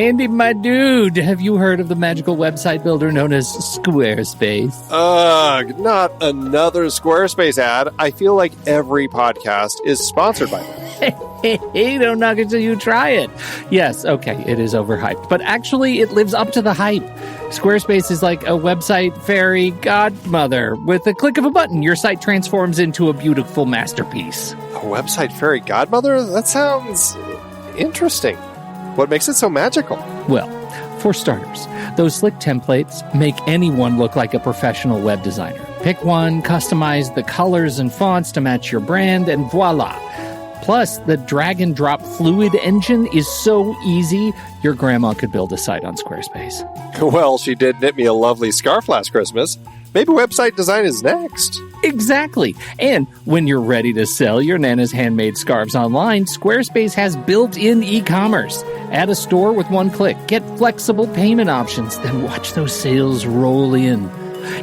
Andy, my dude, have you heard of the magical website builder known as Squarespace? Ugh, not another Squarespace ad. I feel like every podcast is sponsored by them. Hey, don't knock it till you try it. Yes, okay, it is overhyped, but actually it lives up to the hype. Squarespace is like a website fairy godmother. With a click of a button, your site transforms into a beautiful masterpiece. A website fairy godmother? That sounds interesting. What makes it so magical? Well, for starters, those slick templates make anyone look like a professional web designer. Pick one, customize the colors and fonts to match your brand, and voila. Plus, the drag-and-drop Fluid engine is so easy, your grandma could build a site on Squarespace. Well, she did knit me a lovely scarf last Christmas. Maybe website design is next. Exactly. And when you're ready to sell your Nana's handmade scarves online, Squarespace has built-in e-commerce. Add a store with one click. Get flexible payment options. Then watch those sales roll in.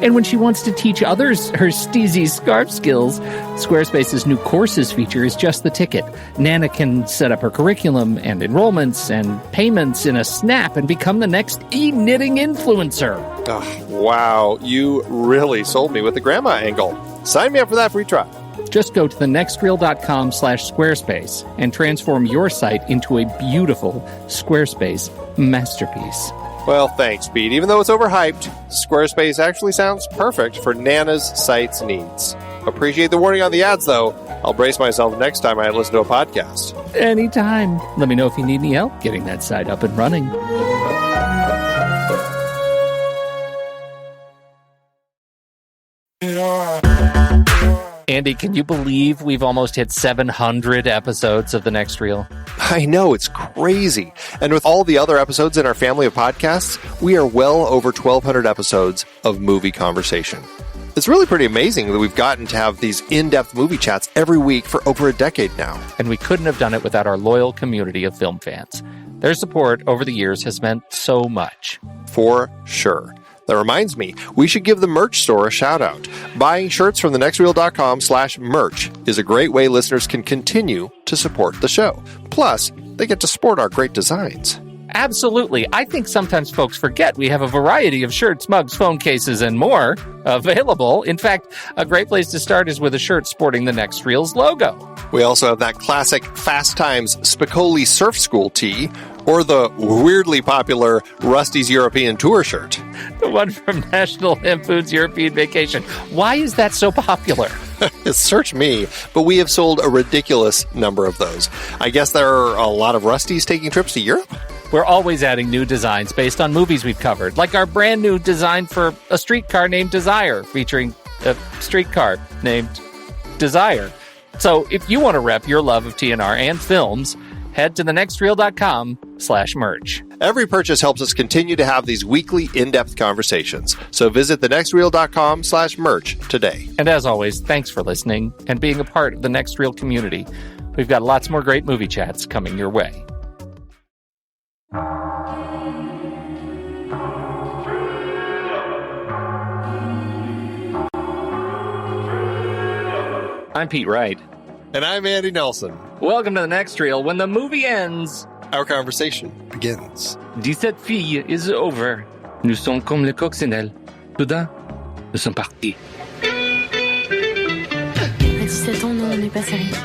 And when she wants to teach others her steezy scarf skills, Squarespace's new courses feature is just the ticket. Nana can set up her curriculum and enrollments and payments in a snap and become the next e-knitting influencer. Oh, wow, you really sold me with the grandma angle. Sign me up for that free trial. Just go to thenextreel.com/Squarespace and transform your site into a beautiful Squarespace masterpiece. Well, thanks, Pete. Even though it's overhyped, Squarespace actually sounds perfect for Nana's site's needs. Appreciate the warning on the ads, though. I'll brace myself next time I listen to a podcast. Anytime. Let me know if you need any help getting that site up and running. Andy, can you believe we've almost hit 700 episodes of The Next Reel? I know, it's crazy. And with all the other episodes in our family of podcasts, we are well over 1,200 episodes of movie conversation. It's really pretty amazing that we've gotten to have these in-depth movie chats every week for over a decade now. And we couldn't have done it without our loyal community of film fans. Their support over the years has meant so much. For sure. That reminds me, we should give the merch store a shout out. Buying shirts from thenextreel.com/merch is a great way listeners can continue to support the show. Plus, they get to sport our great designs. Absolutely. I think sometimes folks forget we have a variety of shirts, mugs, phone cases, and more available. In fact, a great place to start is with a shirt sporting the Next Reel's logo. We also have that classic Fast Times Spicoli Surf School tee, or the weirdly popular Rusty's European Tour shirt. The one from National Lampoon's European Vacation. Why is that so popular? Search me, but we have sold a ridiculous number of those. I guess there are a lot of Rustys taking trips to Europe? We're always adding new designs based on movies we've covered, like our brand new design for a streetcar named Desire, featuring a streetcar named Desire. So if you want to rep your love of TNR and films, head to thenextreel.com/merch. Every purchase helps us continue to have these weekly in-depth conversations. So visit thenextreel.com/merch today. And as always, thanks for listening and being a part of the Next Reel community. We've got lots more great movie chats coming your way. I'm Pete Wright. And I'm Andy Nelson. Welcome to The Next Reel. When the movie ends, our conversation begins. 17 filles is over. Nous sommes comme les coccinelles. Soudain, nous sommes partis. À 17 ans, non, on n'est pas sérieux.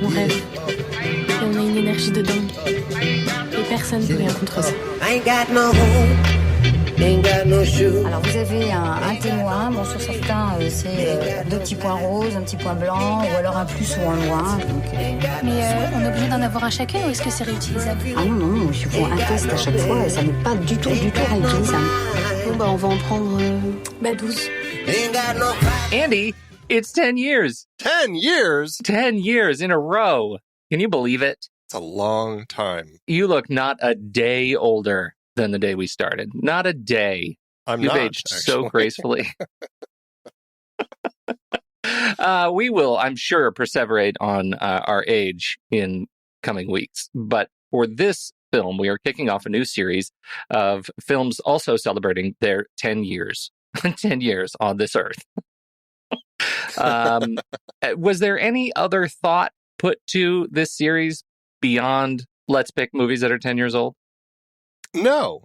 On rêve. Et on a une énergie de dingue. Et personne ne peut rien contre ça. Alors vous avez un témoin, bon sur certains c'est 2 petits points roses, un petit point blanc, ou alors un plus ou un moins. Donc, Mais on est obligé d'en avoir un chacun ou est-ce que c'est réutilisable? Ah non, il faut un test à chaque fois et ça n'est pas du tout réutilisable. Bon bah on va en prendre 12. Andy, it's 10 years. 10 years? 10 years in a row. Can you believe it? It's a long time. You look not a day older than the day we started. Not a day. You've aged so gracefully. We will, I'm sure, perseverate on our age in coming weeks. But for this film, we are kicking off a new series of films also celebrating their 10 years. 10 years on this earth. Was there any other thought put to this series beyond let's pick movies that are 10 years old? No.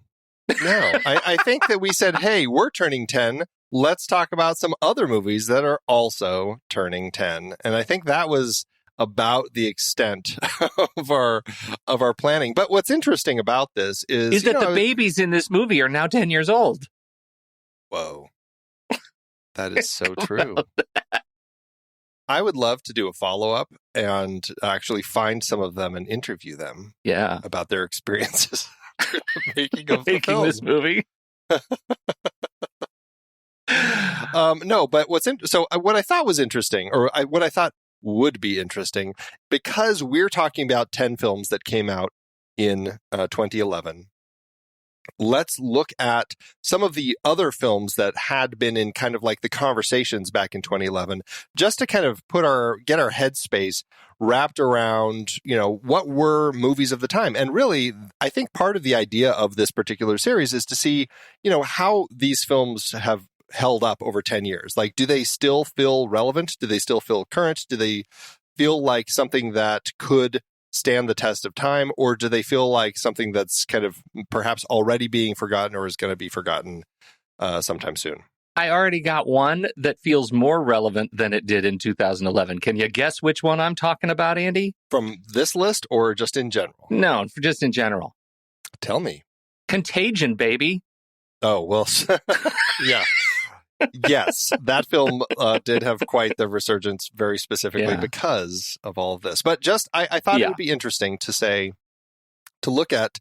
I think that we said, hey, we're turning 10. Let's talk about some other movies that are also turning 10. And I think that was about the extent of our planning. But what's interesting about this is that the babies in this movie are now 10 years old. Whoa. That is so true. I would love to do a follow-up and actually find some of them and interview them about their experiences making this movie. No, but what I thought was interesting, or what I thought would be interesting, because we're talking about 10 films that came out in 2011. Let's look at some of the other films that had been in kind of like the conversations back in 2011, just to kind of get our headspace wrapped around, what were movies of the time. And really, I think part of the idea of this particular series is to see, how these films have held up over 10 years. Like, do they still feel relevant? Do they still feel current? Do they feel like something that could stand the test of time, or do they feel like something that's kind of perhaps already being forgotten or is going to be forgotten sometime soon? I already got one that feels more relevant than it did in 2011. Can you guess which one I'm talking about, Andy? From this list or just in general? No, just in general. Tell me. Contagion, baby. Oh, well, yeah. Yes, that film did have quite the resurgence very specifically because of all of this. But just, I thought it would be interesting to look at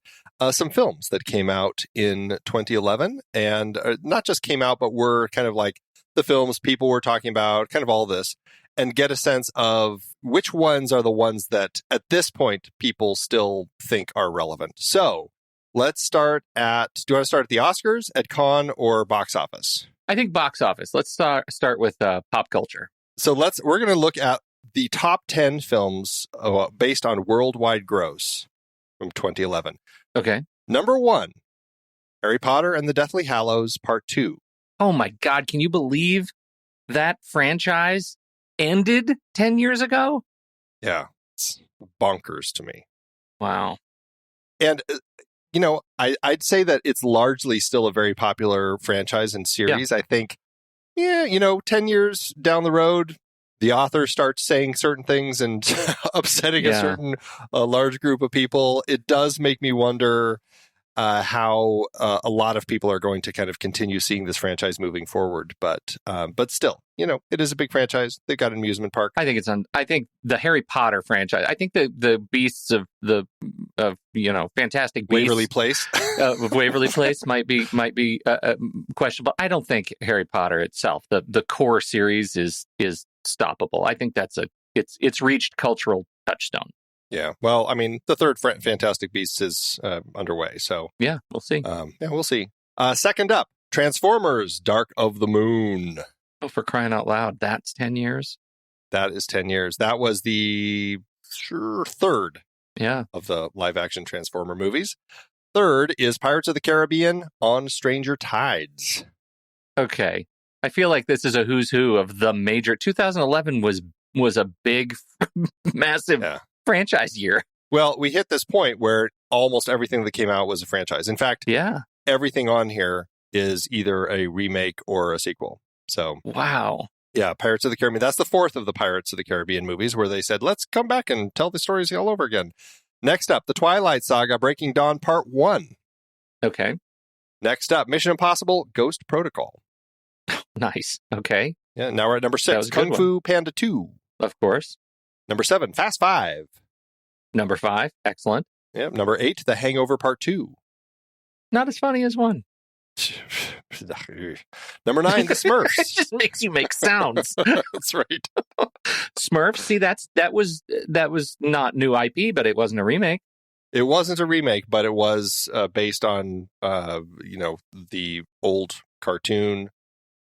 some films that came out in 2011 and not just came out, but were kind of like the films people were talking about, kind of all this, and get a sense of which ones are the ones that at this point people still think are relevant. So let's start do you want to start at the Oscars, at Cannes, or box office? I think box office. Let's start with pop culture. So we're going to look at the top 10 films based on worldwide gross from 2011. Okay. Number 1, Harry Potter and the Deathly Hallows Part 2. Oh my God. Can you believe that franchise ended 10 years ago? Yeah. It's bonkers to me. Wow. And I'd say that it's largely still a very popular franchise and series. Yeah. I think, 10 years down the road, the author starts saying certain things and upsetting a certain large group of people. It does make me wonder how a lot of people are going to kind of continue seeing this franchise moving forward. But still, it is a big franchise. They've got an amusement park. I think I think the Harry Potter franchise. I think the Beasts of Fantastic Beasts, Waverly Place, of Waverly Place might be questionable. I don't think Harry Potter itself, the core series, is stoppable. I think it's reached cultural touchstone. Yeah. Well, I mean, the third Fantastic Beasts is underway. So yeah, we'll see. We'll see. Second up, Transformers: Dark of the Moon. Oh, for crying out loud, that's 10 years. That is 10 years. That was the third of the live action Transformer movies. Third is Pirates of the Caribbean: On Stranger Tides. Okay. I feel like this is a who's who of the major. 2011 was a big, massive franchise year. Well, we hit this point where almost everything that came out was a franchise. In fact, everything on here is either a remake or a sequel. So, wow. Yeah, Pirates of the Caribbean. That's the fourth of the Pirates of the Caribbean movies where they said, let's come back and tell the stories all over again. Next up, The Twilight Saga: Breaking Dawn Part 1. Okay. Next up, Mission Impossible: Ghost Protocol. Nice. Okay. Yeah, now we're at number 6, Kung Fu Panda 2. Of course. Number 7, Fast 5. Number 5, excellent. Yeah, number 8, The Hangover Part 2. Not as funny as 1. Number 9, The Smurfs. It just makes you make sounds. That's right. Smurfs. See, that was not new IP, but it wasn't a remake. It wasn't a remake, but it was based on the old cartoon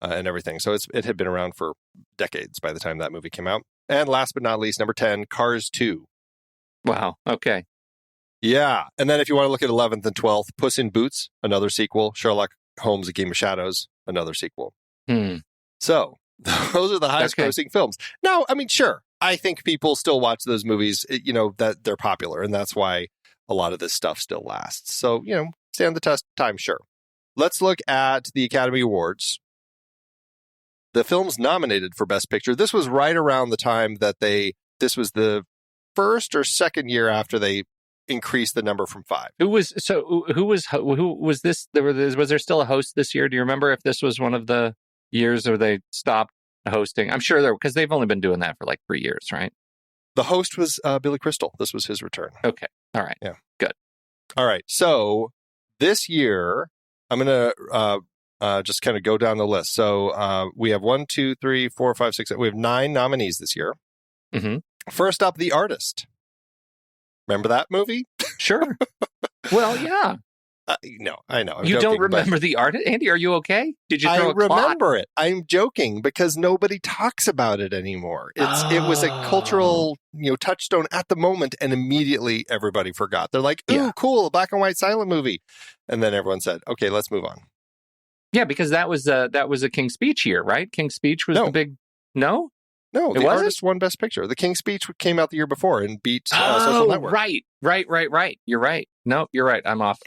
and everything. So it had been around for decades by the time that movie came out. And last but not least, number 10, Cars 2. Wow. Okay. Yeah. And then if you want to look at 11th and 12th, Puss in Boots, another sequel. Sherlock Holmes: A Game of Shadows, another sequel. So those are the highest grossing films. Now, I mean, sure, I think people still watch those movies, that they're popular. And that's why a lot of this stuff still lasts. So, stand the test of time? Sure. Let's look at the Academy Awards. The films nominated for Best Picture. This was right around the time that this was the first or second year after they increased the number from 5. Who was this? Was there still a host this year? Do you remember if this was one of the years where they stopped hosting? I'm sure because they've only been doing that for like 3 years, right? The host was Billy Crystal. This was his return. Okay. All right. Yeah. Good. All right. So this year, I'm going to just kind of go down the list. So we have 1, 2, 3, 4, 5, 6. We have 9 nominees this year. Mm-hmm. First up, The Artist. Remember that movie? Sure. Well, yeah. No, I know. I'm you joking, don't remember The Artist? Andy, are you okay? Did you throw I a clot? remember it. I'm joking because nobody talks about it anymore. It was a cultural, touchstone at the moment, and immediately everybody forgot. They're like, "Ooh, cool, a black and white silent movie," and then everyone said, "Okay, let's move on." Yeah, because that was a King's Speech year, right? King's Speech was the big no. No, The Artist won Best Picture. The King's Speech came out the year before and beat Social Network. Right. You're right. No, you're right. I'm off.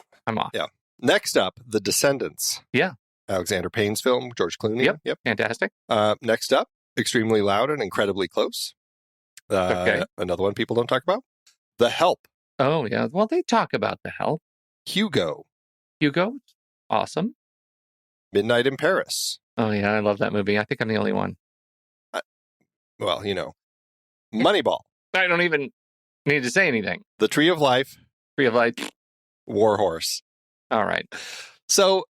Yeah. Next up, The Descendants. Yeah. Alexander Payne's film, George Clooney. Yep. Fantastic. Next up, Extremely Loud and Incredibly Close. Okay. Another one people don't talk about. The Help. Oh, yeah. Well, they talk about The Help. Hugo. Awesome. Midnight in Paris. Oh, yeah. I love that movie. I think I'm the only one. Well, Moneyball. I don't even need to say anything. The Tree of Life. War Horse. All right. So,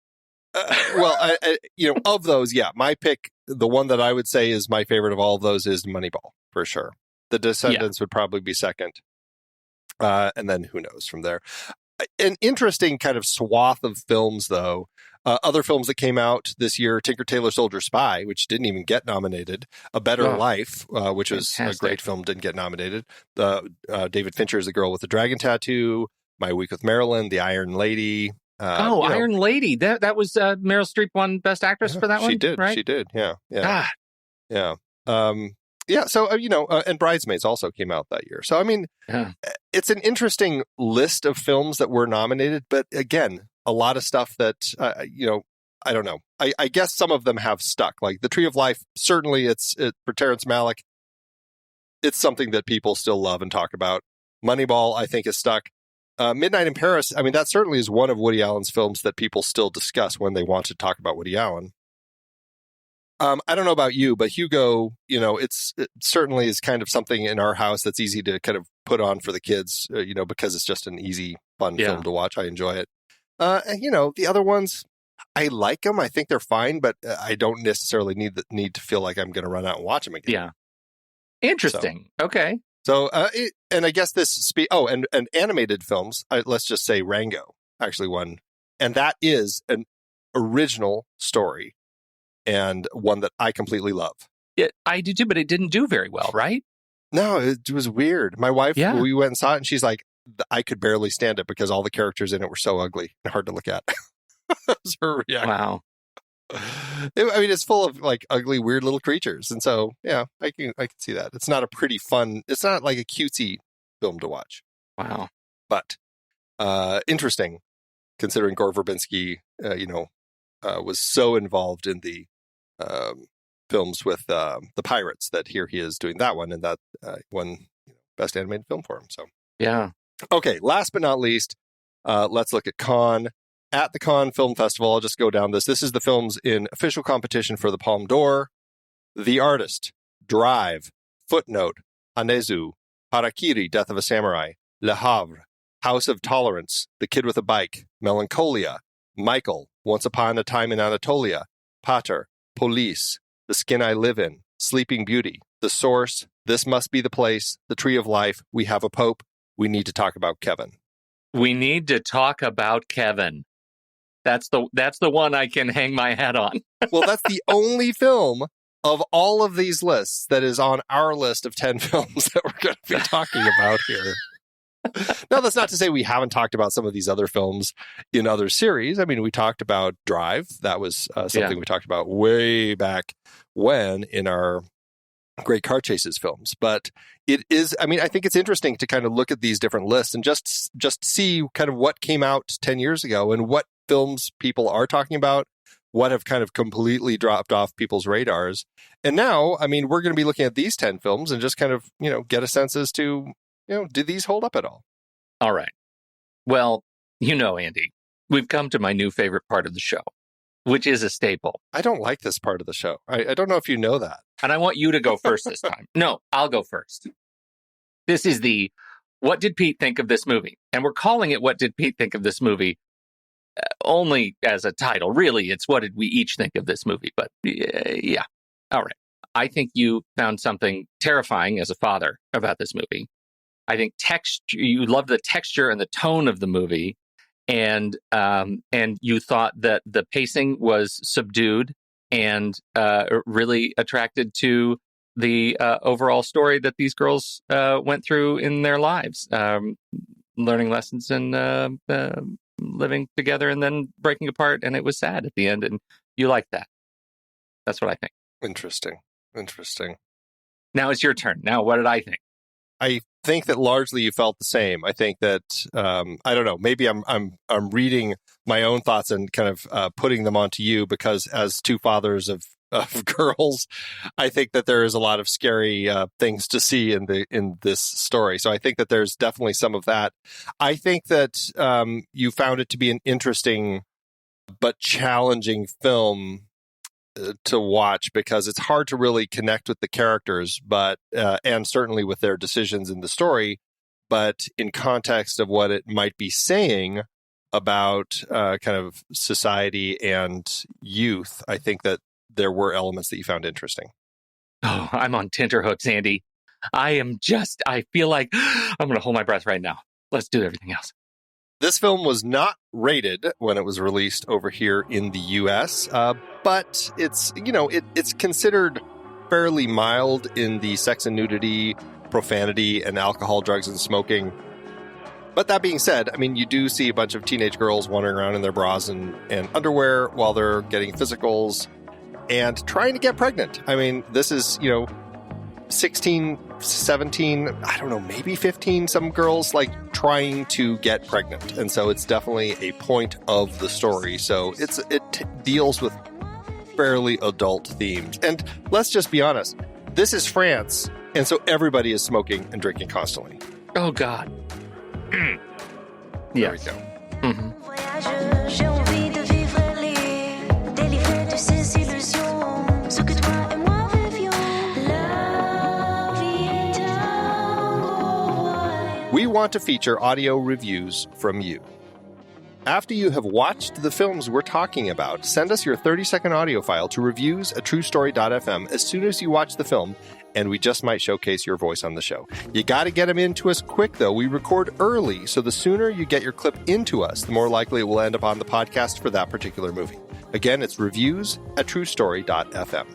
of those, my pick, the one that I would say is my favorite of all of those is Moneyball, for sure. The Descendants would probably be second. And then who knows from there. An interesting kind of swath of films, though. Other films that came out this year, Tinker Tailor Soldier Spy, which didn't even get nominated. A Better Life, which was a great film, didn't get nominated. David Fincher's The Girl with the Dragon Tattoo, My Week with Marilyn, The Iron Lady. Iron Lady. That was Meryl Streep won Best Actress for that one? She did, right? She did, yeah. God. Yeah. So, and Bridesmaids also came out that year. So, I mean, it's an interesting list of films that were nominated, but again, a lot of stuff that, I don't know. I guess some of them have stuck. Like The Tree of Life, certainly it's for Terrence Malick, it's something that people still love and talk about. Moneyball, I think, is stuck. Midnight in Paris, I mean, that certainly is one of Woody Allen's films that people still discuss when they want to talk about Woody Allen. I don't know about you, but Hugo, it certainly is kind of something in our house that's easy to kind of put on for the kids, because it's just an easy, fun film to watch. I enjoy it. The other ones, I like them. I think they're fine, but I don't necessarily need to feel like I'm going to run out and watch them again. Yeah. Interesting. So, okay. So, and I guess and animated films, let's just say Rango actually won. And that is an original story and one that I completely love. Yeah, I do too, but it didn't do very well, right? No, it was weird. My wife, we went and saw it and she's like, I could barely stand it because all the characters in it were so ugly and hard to look at. That was her reaction. Wow. It's full of like ugly, weird little creatures. And so, yeah, I can see that. It's not a pretty fun, it's not like a cutesy film to watch. Wow. But interesting considering Gore Verbinski, was so involved in the films with the Pirates that here he is doing that one, and that won Best Animated Film for him. So, yeah. Okay, last but not least, let's look at Cannes. At the Cannes Film Festival, I'll just go down this. This is the films in official competition for the Palme d'Or. The Artist, Drive, Footnote, Anezu, Harakiri, Death of a Samurai, Le Havre, House of Tolerance, The Kid with a Bike, Melancholia, Michael, Once Upon a Time in Anatolia, Pater, Police, The Skin I Live In, Sleeping Beauty, The Source, This Must Be the Place, The Tree of Life, We Have a Pope, We Need to Talk About Kevin. We need to talk about Kevin. That's the one I can hang my hat on. Well, that's the only film of all of these lists that is on our list of 10 films that we're going to be talking about here. Now, that's not to say we haven't talked about some of these other films in other series. I mean, we talked about Drive. That was something we talked about way back when in our Great Car Chases films. But it is, I mean, I think it's interesting to kind of look at these different lists and just see kind of what came out 10 years ago and what films people are talking about, what have kind of completely dropped off people's radars. And now, I mean, we're going to be looking at these 10 films and just kind of, get a sense as to, did these hold up at all? All right. Well, Andy, we've come to my new favorite part of the show, which is a staple. I don't like this part of the show. I don't know if you know that. And I want you to go first this time. No, I'll go first. This is the What Did Pete Think of This Movie? And we're calling it What Did Pete Think of This Movie? Only as a title. Really, it's What Did We Each Think of This Movie? But yeah. All right. I think you found something terrifying as a father about this movie. I think you love the texture and the tone of the movie. And you thought that the pacing was subdued and really attracted to the overall story that these girls went through in their lives, learning lessons and living together and then breaking apart. And it was sad at the end. And you liked that. That's what I think. Interesting. Now it's your turn. Now, what did I think? I think that largely you felt the same. I think that I don't know. Maybe I'm reading my own thoughts and kind of putting them onto you because as two fathers of girls, I think that there is a lot of scary things to see in this story. So I think that there's definitely some of that. I think that you found it to be an interesting but challenging film to watch because it's hard to really connect with the characters, but and certainly with their decisions in the story, but in context of what it might be saying about kind of society and youth, I think that there were elements that you found interesting. Oh, I'm on tenterhooks, Andy. I feel like I'm going to hold my breath right now. Let's do everything else. This film was not rated when it was released over here in the U.S., but it's considered fairly mild in the sex and nudity, profanity, and alcohol, drugs, and smoking. But that being said, I mean, you do see a bunch of teenage girls wandering around in their bras and underwear while they're getting physicals and trying to get pregnant. I mean, this is, 16, 17, I don't know, maybe 15, some girls like trying to get pregnant. And so it's definitely a point of the story. So it deals with fairly adult themes. And let's just be honest, this is France. And so everybody is smoking and drinking constantly. Oh, God. There we go. Mm-hmm. We want to feature audio reviews from you. After you have watched the films we're talking about, send us your 30-second audio file to reviews@truestory.fm as soon as you watch the film, and we just might showcase your voice on the show. You got to get them into us quick, though. We record early, so the sooner you get your clip into us, the more likely it will end up on the podcast for that particular movie. Again, it's reviews@truestory.fm.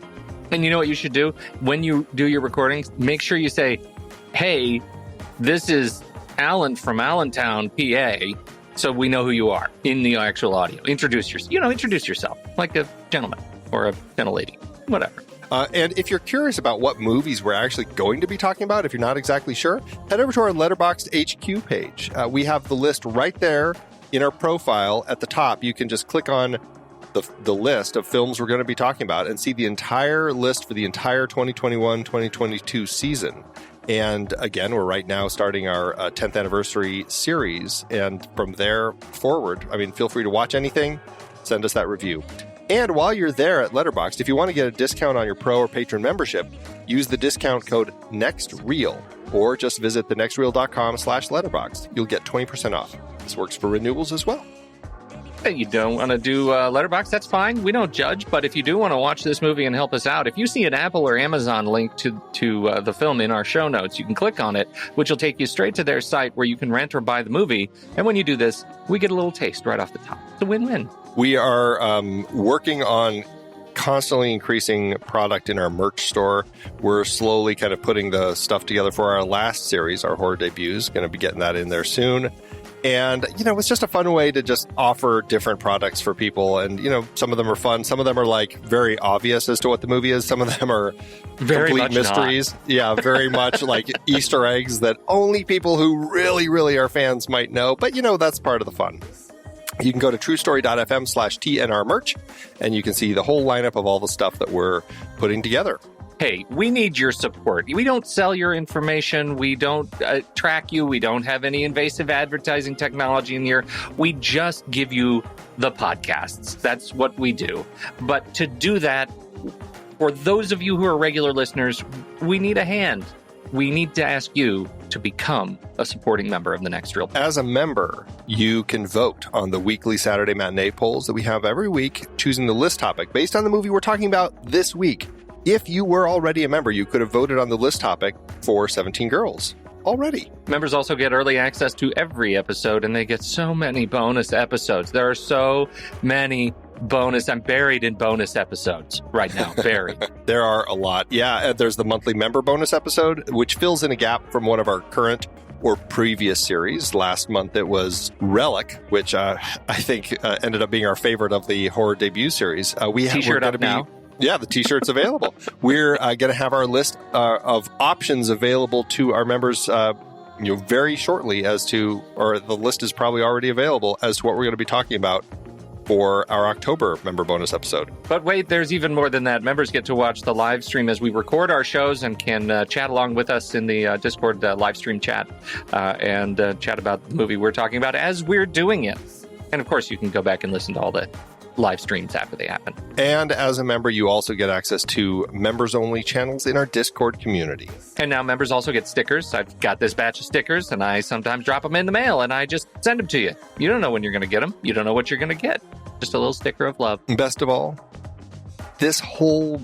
And you know what you should do? When you do your recordings, make sure you say, hey, this is Alan from Allentown, PA, so we know who you are in the actual audio. Introduce yourself like a gentleman or a gentle lady, whatever. And if you're curious about what movies we're actually going to be talking about, if you're not exactly sure, head over to our Letterboxd HQ page. We have the list right there in our profile at the top. You can just click on the list of films we're going to be talking about and see the entire list for the entire 2021-2022 season. And again, we're right now starting our 10th anniversary series. And from there forward, I mean, feel free to watch anything, send us that review. And while you're there at Letterboxd, if you want to get a discount on your pro or patron membership, use the discount code NEXTREEL or just visit thenextreel.com/letterboxd. You'll get 20% off. This works for renewals as well. Hey, you don't want to do Letterboxd, that's fine. We don't judge, but if you do want to watch this movie and help us out, if you see an Apple or Amazon link to the film in our show notes, you can click on it, which will take you straight to their site where you can rent or buy the movie. And when you do this, we get a little taste right off the top. It's a win-win. We are working on constantly increasing product in our merch store. We're slowly kind of putting the stuff together for our last series, our horror debuts. Going to be getting that in there soon. And, it's just a fun way to just offer different products for people. And, some of them are fun. Some of them are like very obvious as to what the movie is. Some of them are very complete mysteries. Yeah, very much like Easter eggs that only people who really, really are fans might know. But, that's part of the fun. You can go to truestory.fm/TNR merch, and you can see the whole lineup of all the stuff that we're putting together. Hey, we need your support. We don't sell your information. We don't track you. We don't have any invasive advertising technology in here. We just give you the podcasts. That's what we do. But to do that, for those of you who are regular listeners, we need a hand. We need to ask you to become a supporting member of the Next Reel. As a member, you can vote on the weekly Saturday matinee polls that we have every week, choosing the list topic based on the movie we're talking about this week. If you were already a member, you could have voted on the list topic for 17 Girls already. Members also get early access to every episode, and they get so many bonus episodes. There are so many I'm buried in bonus episodes right now. Buried. There are a lot. Yeah, there's the monthly member bonus episode, which fills in a gap from one of our current or previous series. Last month it was Relic, which I think ended up being our favorite of the horror debut series. T-shirt up now. Yeah, the T-shirt's available. We're going to have our list of options available to our members very shortly the list is probably already available as to what we're going to be talking about for our October member bonus episode. But wait, there's even more than that. Members get to watch the live stream as we record our shows and can chat along with us in the Discord live stream chat and chat about the movie we're talking about as we're doing it. And of course, you can go back and listen to all the live streams after they happen. And as a member, you also get access to members-only channels in our Discord community. And now members also get stickers. I've got this batch of stickers, and I sometimes drop them in the mail, and I just send them to you. You don't know when you're going to get them. You don't know what you're going to get. Just a little sticker of love. Best of all, this whole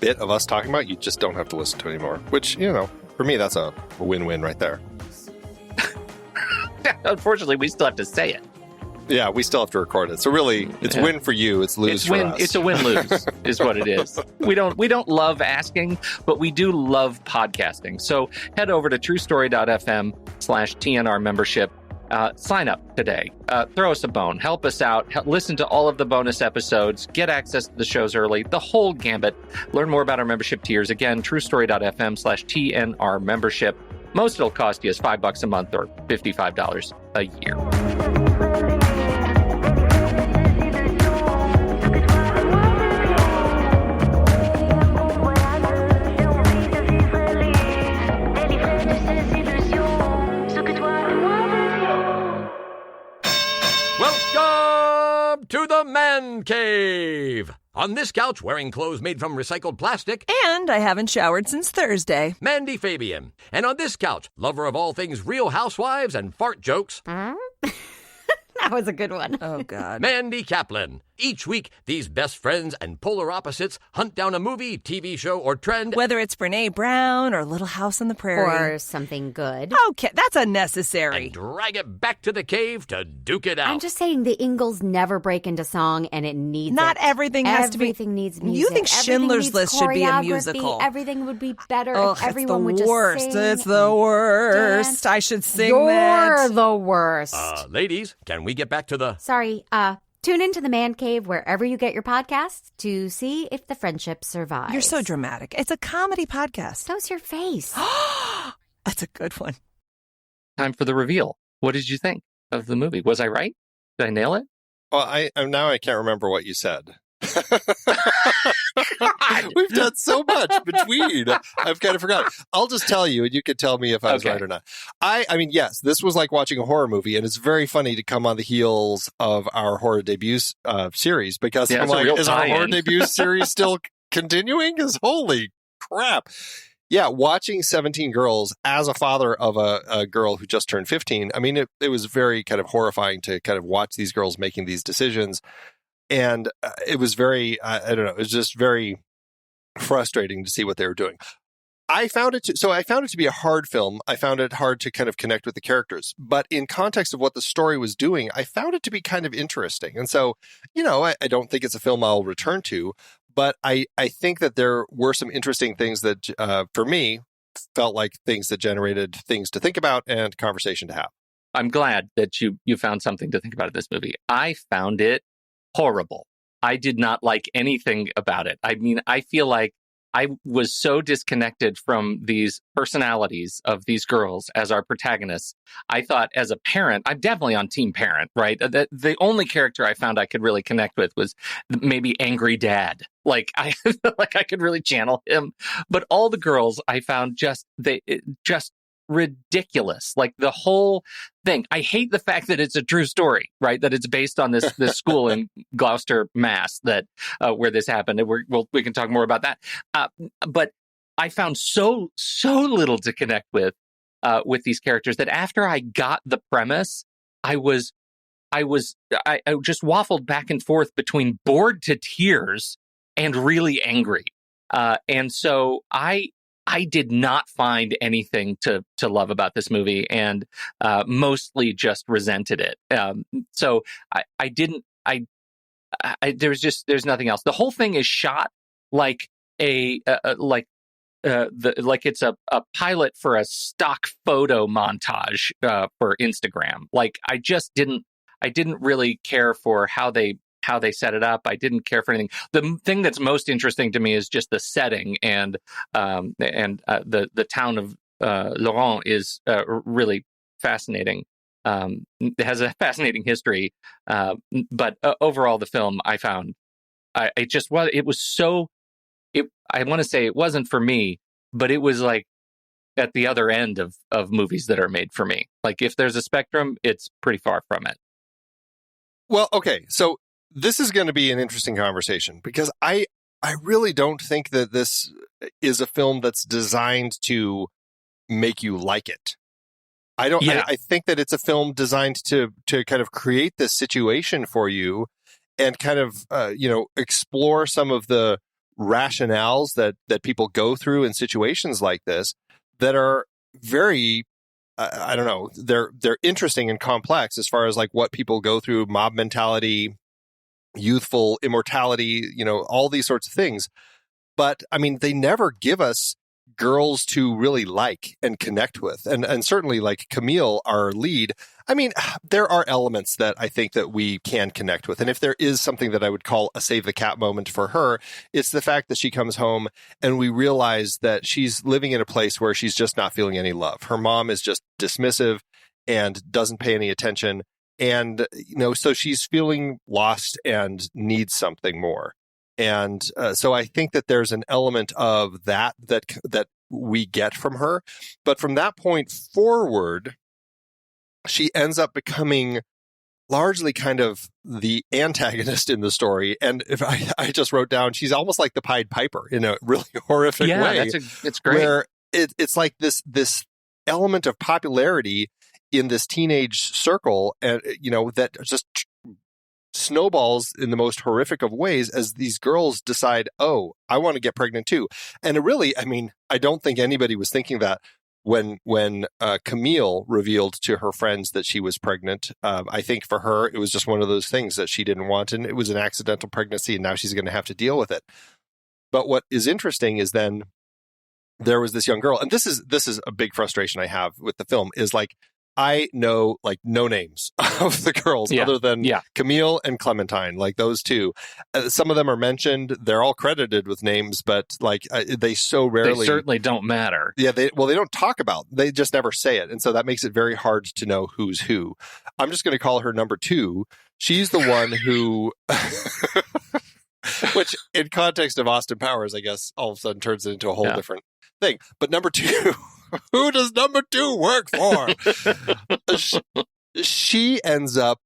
bit of us talking about, you just don't have to listen to anymore. Which, for me, that's a win-win right there. Unfortunately, we still have to say it. Yeah, we still have to record it. So really, it's win for you, it's lose for us. It's a win-lose is what it is. We don't love asking, but we do love podcasting. So head over to truestory.fm/TNR membership. Sign up today. Throw us a bone. Help us out. Listen to all of the bonus episodes. Get access to the shows early. The whole gambit. Learn more about our membership tiers. Again, truestory.fm/TNR membership. Most it'll cost you is $5 a month or $55 a year. Welcome to the Man Cave. On this couch, wearing clothes made from recycled plastic. And I haven't showered since Thursday. Mandy Fabian. And on this couch, lover of all things Real Housewives and fart jokes. That was a good one. Oh, God. Mandy Kaplan. Each week, these best friends and polar opposites hunt down a movie, TV show, or trend. Whether it's Brene Brown or Little House on the Prairie. Or something good. Okay, that's unnecessary. And drag it back to the cave to duke it out. I'm just saying the Ingalls never break into song, and it needs Not it. everything has to be. Everything needs music. You think Everything Schindler's needs List should be a choreography. musical. Everything would be better Ugh, if everyone would it's the worst. just sing. It's the worst. dance. I should sing You're that. the worst. Ladies, can we get back to the... Sorry, tune into the Man Cave wherever you get your podcasts to see if the friendship survives. You're so dramatic. It's a comedy podcast. So's your face. That's a good one. Time for the reveal. What did you think of the movie? Was I right? Did I nail it? Well, I can't remember what you said. We've done so much between. I've kind of forgotten. I'll just tell you, and you can tell me if I was right or not. I mean, yes, this was like watching a horror movie, and it's very funny to come on the heels of our horror debut series because I'm like, is our horror debut series still continuing? Because holy crap. Yeah, watching 17 Girls as a father of a girl who just turned 15, I mean, it was very kind of horrifying to kind of watch these girls making these decisions. And it was very, I don't know, it was just very frustrating to see what they were doing. I found it to be a hard film. I found it hard to kind of connect with the characters. But in context of what the story was doing, I found it to be kind of interesting. And so, I don't think it's a film I'll return to. But I think that there were some interesting things that, for me, felt like things that generated things to think about and conversation to have. I'm glad that you found something to think about in this movie. I found it horrible. I did not like anything about it. I mean, I feel like I was so disconnected from these personalities of these girls as our protagonists. I thought as a parent, I'm definitely on team parent, right? The only character I found I could really connect with was maybe angry dad. Like I like I could really channel him. But all the girls I found just ridiculous. Like the whole thing. I hate the fact that it's a true story, right? That it's based on this school in Gloucester, Mass, that where this happened. And we can talk more about that. But I found so little to connect with these characters that after I got the premise, I just waffled back and forth between bored to tears and really angry. And so I did not find anything to love about this movie, and mostly just resented it. So there's nothing else. The whole thing is shot like like it's a pilot for a stock photo montage for Instagram. Like I didn't really care for how they set it up. I didn't care for anything. The thing that's most interesting to me is just the setting, and the town of Laurent is really fascinating. It has a fascinating history, but overall, the film I found I want to say it wasn't for me, but it was like at the other end of movies that are made for me. Like if there's a spectrum, it's pretty far from it. Well, okay, so this is going to be an interesting conversation because I really don't think that this is a film that's designed to make you like it. I don't. Yeah. I think that it's a film designed to kind of create this situation for you and kind of explore some of the rationales that people go through in situations like this that are very I don't know, they're interesting and complex as far as like what people go through, mob mentality, youthful immortality, all these sorts of things. But I mean, they never give us girls to really like and connect with. And certainly like Camille, our lead, I mean, there are elements that I think that we can connect with. And if there is something that I would call a save the cat moment for her, it's the fact that she comes home and we realize that she's living in a place where she's just not feeling any love. Her mom is just dismissive and doesn't pay any attention. And, so she's feeling lost and needs something more. And so I think that there's an element of that we get from her. But from that point forward, she ends up becoming largely kind of the antagonist in the story. And if I just wrote down, she's almost like the Pied Piper in a really horrific way. It's great. Where it's like this element of popularity in this teenage circle, and that just snowballs in the most horrific of ways as these girls decide, oh, I want to get pregnant too. And it really, I mean, I don't think anybody was thinking that when Camille revealed to her friends that she was pregnant. I think for her, it was just one of those things that she didn't want, and it was an accidental pregnancy, and now she's going to have to deal with it. But what is interesting is then there was this young girl, and this is a big frustration I have with the film, is like, I know like no names of the girls other than Camille and Clementine, like those two. Some of them are mentioned. They're all credited with names, but like they so rarely. They certainly don't matter. Yeah, they don't talk about. They just never say it. And so that makes it very hard to know who's who. I'm just going to call her number 2. She's the one who, which in context of Austin Powers, I guess all of a sudden turns it into a whole different thing. But number 2. Who does number 2 work for? She ends up,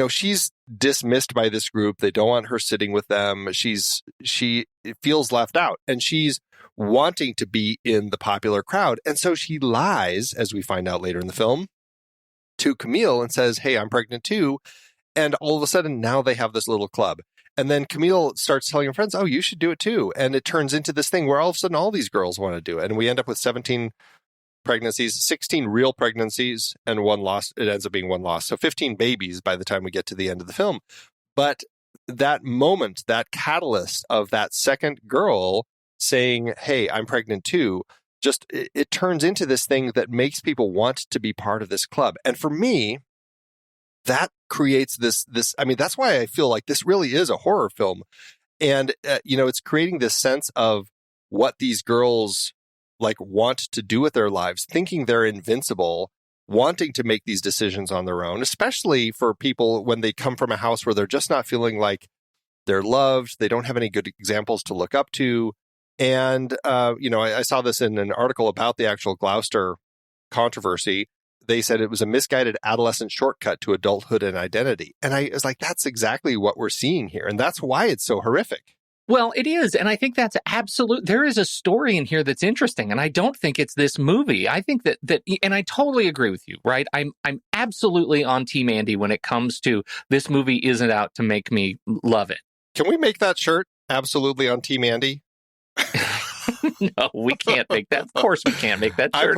she's dismissed by this group. They don't want her sitting with them. She feels left out, and she's wanting to be in the popular crowd. And so she lies, as we find out later in the film, to Camille and says, hey, I'm pregnant too. And all of a sudden now they have this little club. And then Camille starts telling her friends, oh, you should do it too. And it turns into this thing where all of a sudden all these girls want to do it. And we end up with 17 pregnancies, 16 real pregnancies, and 1 loss. It ends up being 1 loss. So 15 babies by the time we get to the end of the film. But that moment, that catalyst of that second girl saying, hey, I'm pregnant too, it turns into this thing that makes people want to be part of this club. And for me, that creates this, I mean, that's why I feel like this really is a horror film. And, it's creating this sense of what these girls like want to do with their lives, thinking they're invincible, wanting to make these decisions on their own, especially for people when they come from a house where they're just not feeling like they're loved. They don't have any good examples to look up to. And, I saw this in an article about the actual Gloucester controversy. They said it was a misguided adolescent shortcut to adulthood and identity. And I was like, that's exactly what we're seeing here. And that's why it's so horrific. Well, it is. And I think that's there is a story in here that's interesting. And I don't think it's this movie. I think that, and I totally agree with you, right? I'm absolutely on Team Andy when it comes to this movie isn't out to make me love it. Can we make that shirt? Absolutely on Team Andy? No, we can't make that. Of course we can't make that shirt.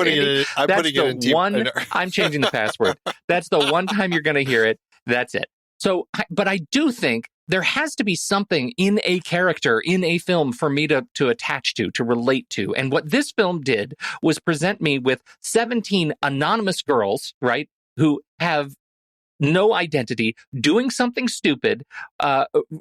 I'm changing the password. That's the one time you're going to hear it. That's it. So, but I do think there has to be something in a character, in a film for me to attach to relate to. And what this film did was present me with 17 anonymous girls, right, who have no identity, doing something stupid,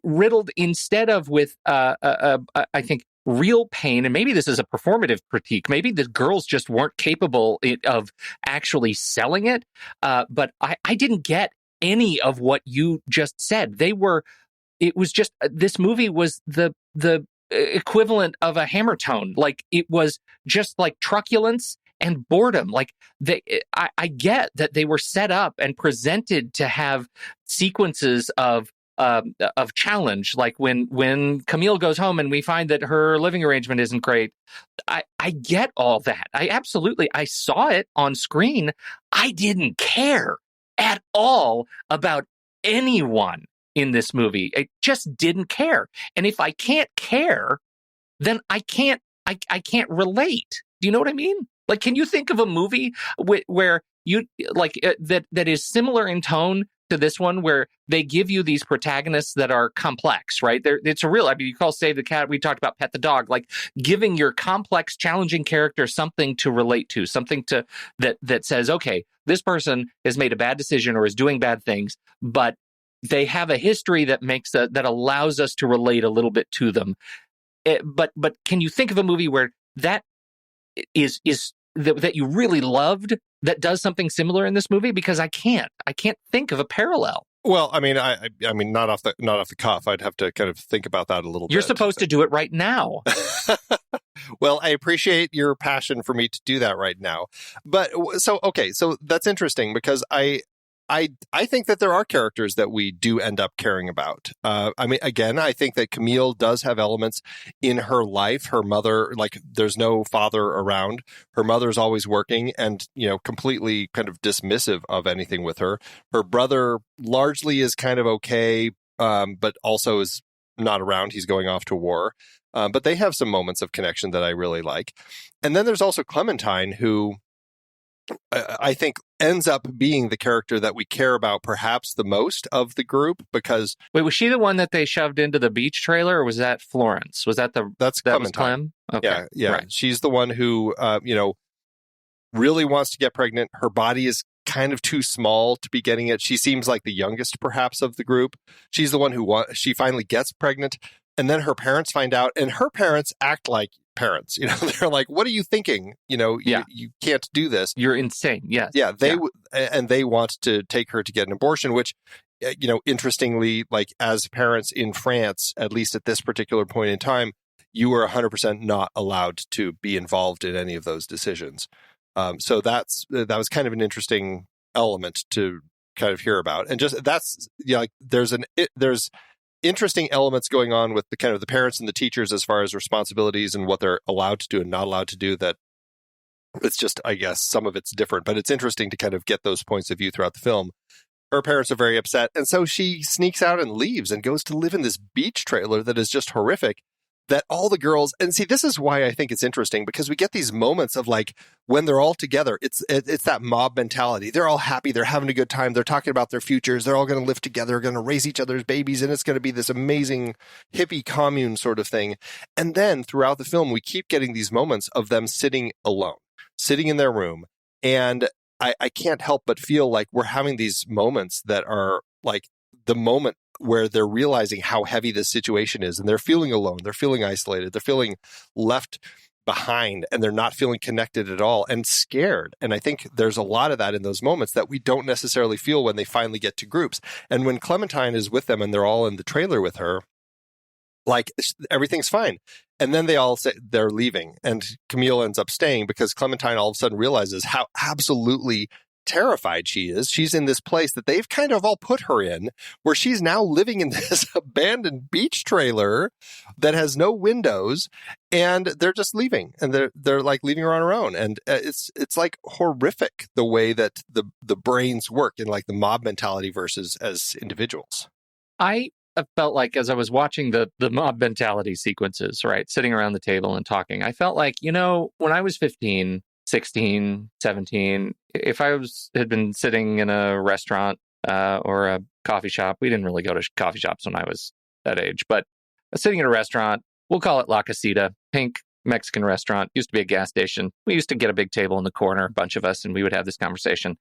riddled instead of with, I think, real pain. And maybe this is a performative critique. Maybe the girls just weren't capable of actually selling it. But I didn't get any of what you just said. It was just, this movie was the equivalent of a hammer tone. Like, it was just like truculence and boredom. Like, I get that they were set up and presented to have sequences of challenge, like when Camille goes home and we find that her living arrangement isn't great. I get all that. I saw it on screen. I didn't care at all about anyone in this movie. I just didn't care. And if I can't care, then I can't relate. Do you know what I mean? Like, can you think of a movie where you like that is similar in tone to this one, where they give you these protagonists that are complex, right? It's a real, I mean, you call Save the Cat, we talked about Pet the Dog, like giving your complex, challenging character something to relate to, something to that says, okay, this person has made a bad decision or is doing bad things, but they have a history that that allows us to relate a little bit to them. But can you think of a movie where that is that you really loved that does something similar in this movie? Because I can't think of a parallel. Well, I mean, I mean, not off the cuff. I'd have to kind of think about that a little bit. You're supposed to do it right now. Well, I appreciate your passion for me to do that right now. But so that's interesting, because I think that there are characters that we do end up caring about. I mean, again, I think that Camille does have elements in her life. Her mother, like, there's no father around. Her mother's always working and, completely kind of dismissive of anything with her. Her brother largely is kind of okay, but also is not around. He's going off to war. But they have some moments of connection that I really like. And then there's also Clementine, who I think ends up being the character that we care about perhaps the most of the group, because... Wait, was she the one that they shoved into the beach trailer, or was that Florence? Was that That's that Clementine. Was Clem? Okay. Yeah. Right. She's the one who, really wants to get pregnant. Her body is kind of too small to be getting it. She seems like the youngest, perhaps, of the group. She's the one who she finally gets pregnant, and then her parents find out, and her parents act like parents. They're like, "What are you thinking? You can't do this. You're insane." Yes. Yeah. They want to take her to get an abortion, which, interestingly, like, as parents in France, at least at this particular point in time, you were 100% not allowed to be involved in any of those decisions. So that was kind of an interesting element to kind of hear about, and just that's there's interesting elements going on with the kind of the parents and the teachers as far as responsibilities and what they're allowed to do and not allowed to do. That it's just, I guess, some of it's different, but it's interesting to kind of get those points of view throughout the film. Her parents are very upset, and so she sneaks out and leaves and goes to live in this beach trailer that is just horrific. that all the girls, and see, this is why I think it's interesting, because we get these moments of like when they're all together, it's that mob mentality. They're all happy. They're having a good time. They're talking about their futures. They're all going to live together, going to raise each other's babies. And it's going to be this amazing hippie commune sort of thing. And then throughout the film, we keep getting these moments of them sitting alone, sitting in their room. And I can't help but feel like we're having these moments that are like the moment where they're realizing how heavy this situation is, and they're feeling alone, they're feeling isolated, they're feeling left behind, and they're not feeling connected at all and scared. And I think there's a lot of that in those moments that we don't necessarily feel when they finally get to groups. And when Clementine is with them and they're all in the trailer with her, like everything's fine. And then they all say they're leaving, and Camille ends up staying because Clementine all of a sudden realizes how absolutely terrified she is. She's in this place that they've kind of all put her in, where she's now living in this abandoned beach trailer that has no windows, and they're just leaving, and they're like leaving her on her own. And it's like horrific the way that the brains work in like the mob mentality versus as individuals. I felt like as I was watching the mob mentality sequences, right, sitting around the table and talking, I felt like, when I was 15, 16, 17, if I had been sitting in a restaurant or a coffee shop, we didn't really go to coffee shops when I was that age, but sitting in a restaurant, we'll call it La Casita, pink Mexican restaurant, used to be a gas station. We used to get a big table in the corner, a bunch of us, and we would have this conversation.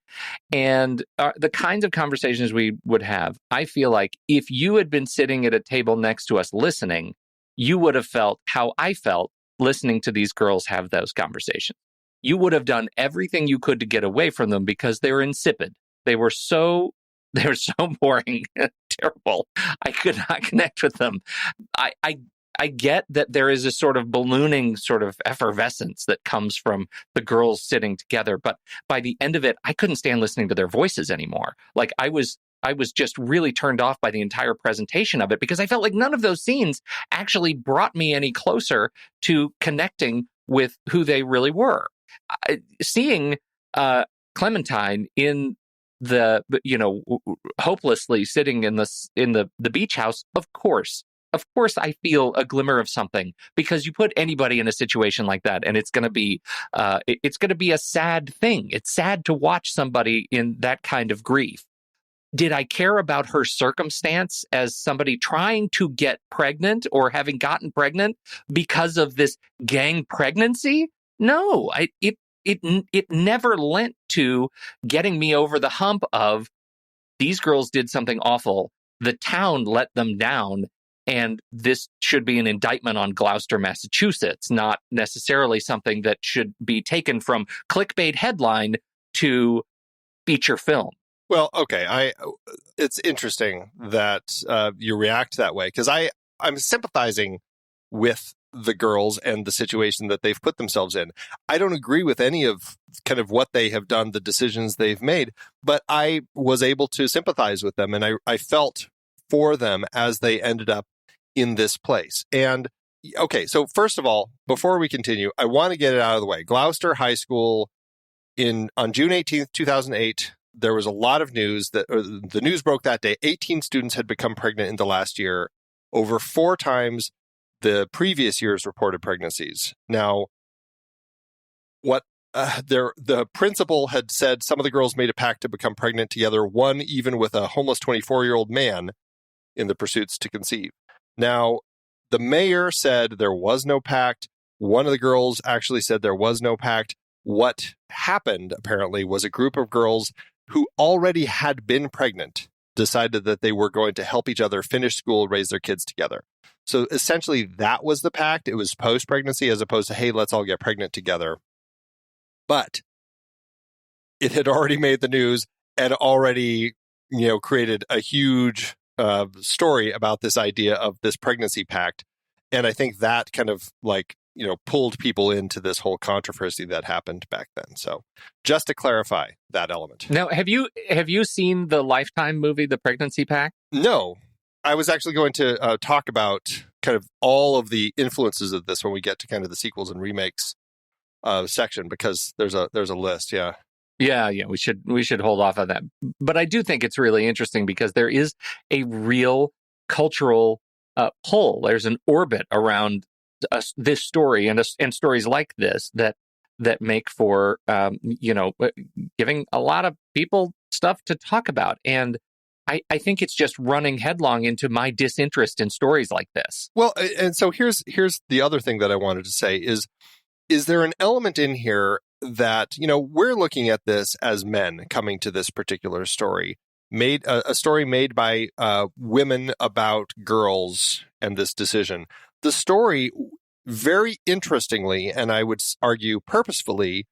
And the kinds of conversations we would have, I feel like if you had been sitting at a table next to us listening, you would have felt how I felt listening to these girls have those conversations. You would have done everything you could to get away from them because they were insipid. They were so boring, terrible. I could not connect with them. I get that there is a sort of ballooning sort of effervescence that comes from the girls sitting together, but by the end of it, I couldn't stand listening to their voices anymore. Like I was just really turned off by the entire presentation of it because I felt like none of those scenes actually brought me any closer to connecting with who they really were. Seeing Clementine in the hopelessly sitting in the beach house, of course I feel a glimmer of something, because you put anybody in a situation like that and it's going to be a sad thing. It's sad to watch somebody in that kind of grief. Did I care about her circumstance as somebody trying to get pregnant or having gotten pregnant because of this gang pregnancy? No, it never lent to getting me over the hump of these girls did something awful. The town let them down, and this should be an indictment on Gloucester, Massachusetts, not necessarily something that should be taken from clickbait headline to feature film. Well, okay, it's interesting that you react that way, because I'm sympathizing with the girls and the situation that they've put themselves in. I don't agree with any of kind of what they have done, the decisions they've made, but I was able to sympathize with them, and I felt for them as they ended up in this place. And okay, so first of all, before we continue, I want to get it out of the way. Gloucester High School on June 18th, 2008, there was a lot of news that the news broke that day. 18 students had become pregnant in the last year, over 4 times the previous year's reported pregnancies. Now, the principal had said some of the girls made a pact to become pregnant together, one even with a homeless 24-year-old man in the pursuits to conceive. Now, the mayor said there was no pact. One of the girls actually said there was no pact. What happened, apparently, was a group of girls who already had been pregnant decided that they were going to help each other finish school, raise their kids together. So essentially, that was the pact. It was post-pregnancy as opposed to, hey, let's all get pregnant together. But it had already made the news and already, created a huge story about this idea of this pregnancy pact. And I think that kind of pulled people into this whole controversy that happened back then. So just to clarify that element. Now, have you seen the Lifetime movie, The Pregnancy Pact? No. I was actually going to talk about kind of all of the influences of this when we get to kind of the sequels and remakes section, because there's a list. Yeah. Yeah, we should hold off on that. But I do think it's really interesting because there is a real cultural pull. There's an orbit around this story and stories like this that make for giving a lot of people stuff to talk about. And I think it's just running headlong into my disinterest in stories like this. Well, and so here's the other thing that I wanted to say is there an element in here that, we're looking at this as men coming to this particular story, a story made by women about girls and this decision. The story, very interestingly, and I would argue purposefully,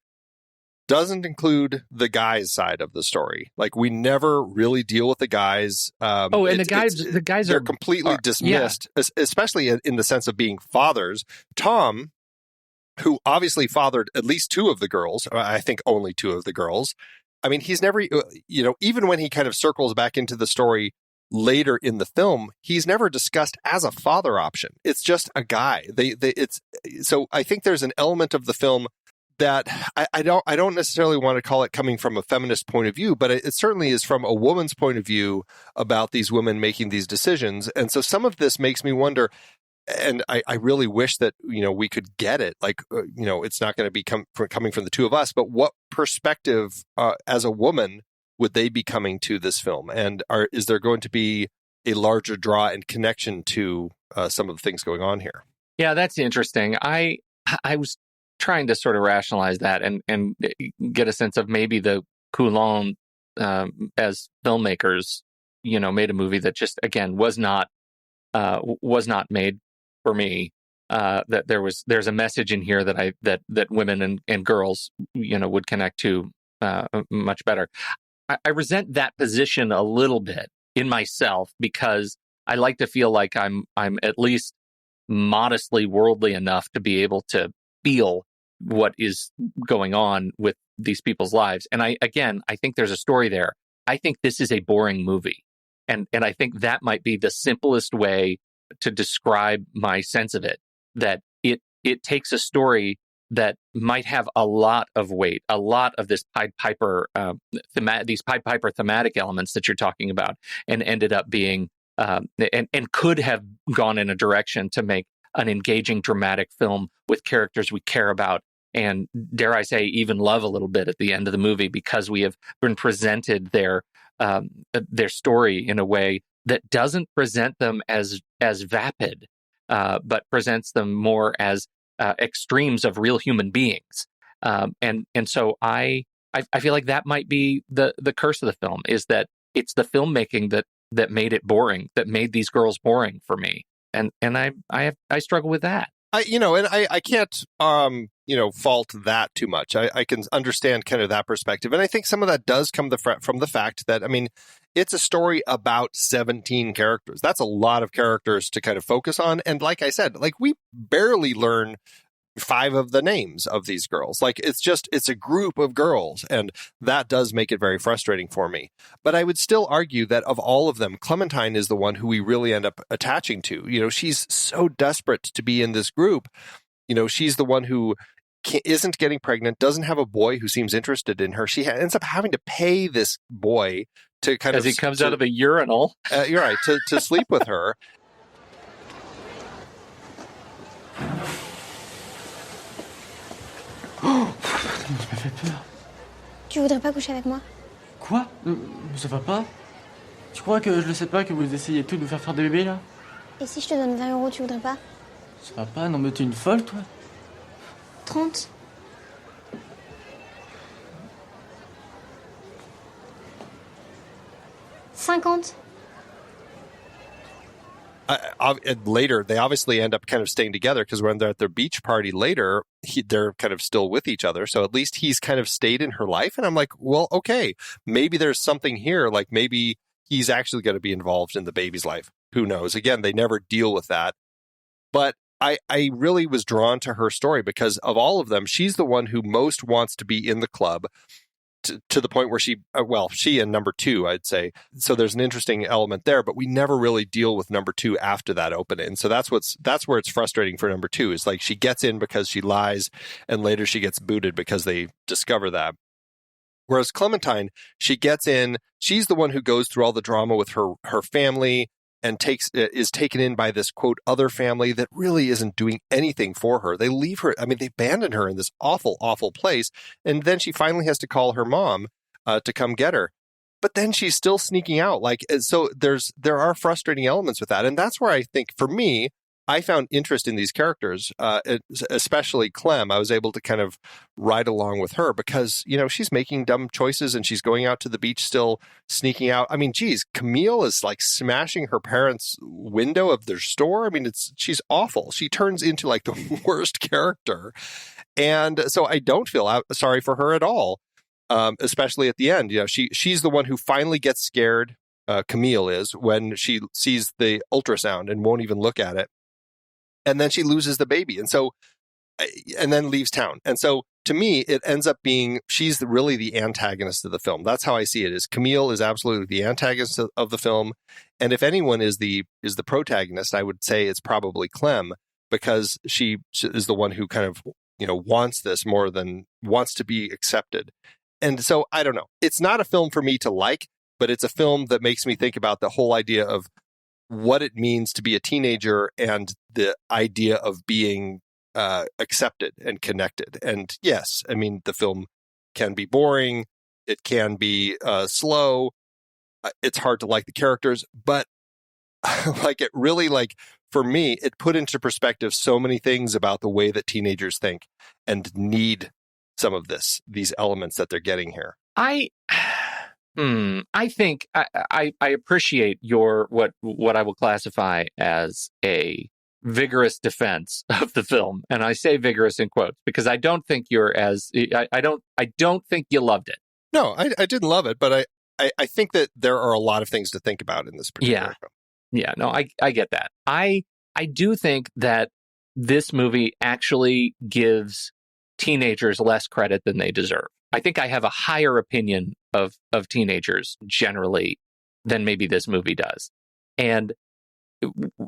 doesn't include the guys' side of the story. Like, we never really deal with the guys. The guys they're are completely dismissed, especially in the sense of being fathers. Tom, who obviously fathered at least two of the girls, I think only two of the girls. I mean, he's never, even when he kind of circles back into the story later in the film, he's never discussed as a father option. It's just a guy. So I think there's an element of the film that I don't necessarily want to call it coming from a feminist point of view, but it certainly is from a woman's point of view about these women making these decisions. And so some of this makes me wonder, and I really wish that, we could get it. Like, it's not going to be coming from the two of us, but what perspective as a woman would they be coming to this film? And is there going to be a larger draw and connection to some of the things going on here? Yeah, that's interesting. I was trying to sort of rationalize that and get a sense of maybe the Coulins as filmmakers, made a movie that just, again, was not made for me. That there's a message in here that women and girls, would connect to much better. I resent that position a little bit in myself because I like to feel like I'm at least modestly worldly enough to be able to feel what is going on with these people's lives. And I think there's a story there. I think this is a boring movie. And I think that might be the simplest way to describe my sense of it, that it takes a story that might have a lot of weight, a lot of this Pied Piper, these Pied Piper thematic elements that you're talking about, and ended up being, and could have gone in a direction to make an engaging, dramatic film with characters we care about and, dare I say, even love a little bit at the end of the movie, because we have been presented their story in a way that doesn't present them as vapid, but presents them more as extremes of real human beings. And so I feel like that might be the curse of the film, is that it's the filmmaking that made it boring, that made these girls boring for me. And I struggle with that. I can't, fault that too much. I can understand kind of that perspective. And I think some of that does come from the fact that, it's a story about 17 characters. That's a lot of characters to kind of focus on. And like I said, we barely learn 5 of the names of these girls. It's a group of girls, and that does make it very frustrating for me. But I would still argue that of all of them, Clementine is the one who we really end up attaching to. She's so desperate to be in this group. She's the one who isn't getting pregnant, doesn't have a boy who seems interested in her. She ends up having to pay this boy to kind as he comes out of a urinal. You're right, to sleep with her. Oh, tu m'as fait peur. Tu voudrais pas coucher avec moi? Quoi? Ça va pas? Tu crois que je le sais pas, que vous essayez tout de nous faire des bébés, là? Et si je te donne 20 €, tu voudrais pas? Ça va pas? Non, mais t'es une folle, toi? 30. $50. Later, they obviously end up kind of staying together, because when they're at their beach party later, they're kind of still with each other. So at least he's kind of stayed in her life. And I'm like, well, okay, maybe there's something here. Like, maybe he's actually going to be involved in the baby's life. Who knows? Again, they never deal with that. But I really was drawn to her story because of all of them, she's the one who most wants to be in the club, to the point where she and number 2, I'd say. So there's an interesting element there, but we never really deal with number 2 after that opening. So that's where it's frustrating for number 2, is like she gets in because she lies, and later she gets booted because they discover that. Whereas Clementine, she gets in, she's the one who goes through all the drama with her family. and is taken in by this, quote, other family that really isn't doing anything for her. They leave her. I mean, they abandon her in this awful, awful place. And then she finally has to call her mom to come get her. But then she's still sneaking out. So there are frustrating elements with that. And that's where I think, for me, I found interest in these characters, especially Clem. I was able to kind of ride along with her because, she's making dumb choices and she's going out to the beach still sneaking out. I mean, geez, Camille is like smashing her parents' window of their store. I mean, she's awful. She turns into like the worst character. And so I don't feel sorry for her at all, especially at the end. She's the one who finally gets scared. Camille is, when she sees the ultrasound and won't even look at it. And then she loses the baby. And then leaves town. And so to me, it ends up being, she's really the antagonist of the film. That's how I see it, is Camille is absolutely the antagonist of the film. And if anyone is the protagonist, I would say it's probably Clem, because she is the one who kind of, wants this more than wants to be accepted. And so I don't know. It's not a film for me to like, but it's a film that makes me think about the whole idea of what it means to be a teenager and the idea of being accepted and connected. And yes, I mean, the film can be boring. It can be slow. It's hard to like the characters, but for me, it put into perspective so many things about the way that teenagers think and need some of these elements that they're getting here. I think I appreciate your what I will classify as a vigorous defense of the film, and I say vigorous in quotes because I don't think I don't think you loved it. No, I didn't love it, but I think that there are a lot of things to think about in this particular film. Yeah, no, I get that. I do think that this movie actually gives teenagers less credit than they deserve. I think I have a higher opinion of teenagers generally than maybe this movie does. And,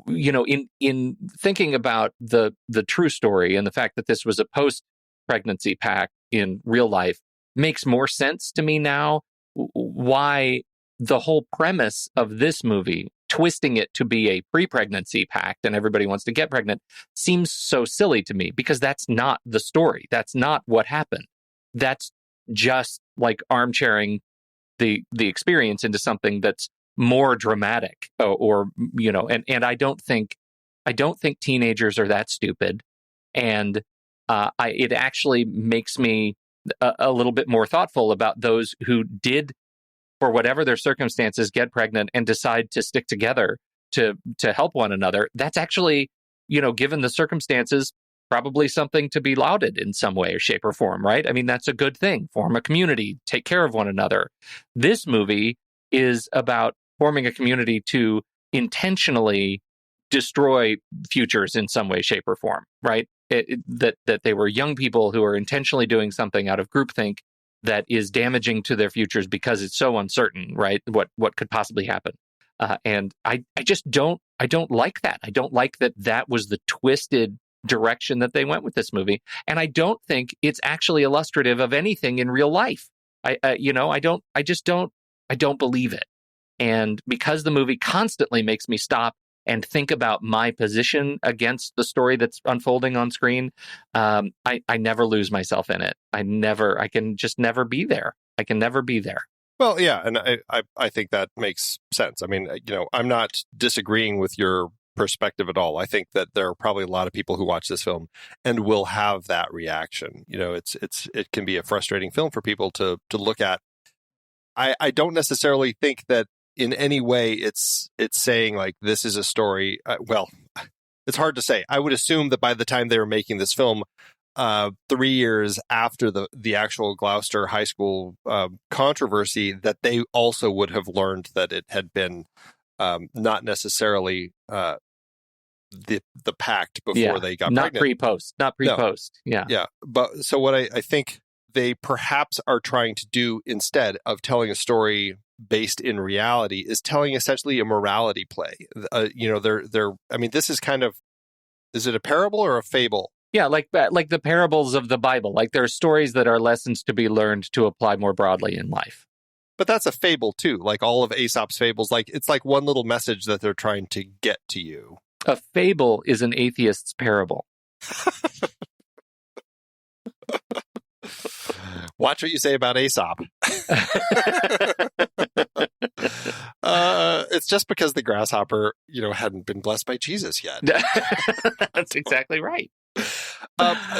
in thinking about the true story and the fact that this was a post-pregnancy pact in real life makes more sense to me now why the whole premise of this movie, twisting it to be a pre-pregnancy pact and everybody wants to get pregnant, seems so silly to me, because that's not the story. That's not what happened. That's just like armchairing the experience into something that's more dramatic, and I don't think teenagers are that stupid, and it actually makes me a little bit more thoughtful about those who did, for whatever their circumstances, get pregnant and decide to stick together to help one another. That's actually, given the circumstances, probably something to be lauded in some way or shape or form, right? I mean, that's a good thing. Form a community, take care of one another. This movie is about forming a community to intentionally destroy futures in some way, shape, or form, right? That they were young people who are intentionally doing something out of groupthink that is damaging to their futures because it's so uncertain, right? What could possibly happen? And I just don't like that. I don't like that was the twisted direction that they went with this movie. And I don't think it's actually illustrative of anything in real life. I don't believe it. And because the movie constantly makes me stop and think about my position against the story that's unfolding on screen, I never lose myself in it. I can just never be there. I can never be there. Well, yeah, and I think that makes sense. I mean, I'm not disagreeing with your perspective at all. I think that there are probably a lot of people who watch this film and will have that reaction. It can be a frustrating film for people to look at. I don't necessarily think that in any way it's saying like this is a story. Well, it's hard to say. I would assume that by the time they were making this film, 3 years after the actual Gloucester High School controversy, that they also would have learned that it had been not necessarily the pact before they got pregnant. Not pre-post. No. Yeah. But so what I think they perhaps are trying to do instead of telling a story based in reality is telling essentially a morality play. This is is it a parable or a fable? Yeah, like the parables of the Bible. Like there are stories that are lessons to be learned to apply more broadly in life. But that's a fable too. Like all of Aesop's fables, like it's like one little message that they're trying to get to you. A fable is an atheist's parable. Watch what you say about Aesop. It's just because the grasshopper, hadn't been blessed by Jesus yet. That's exactly right.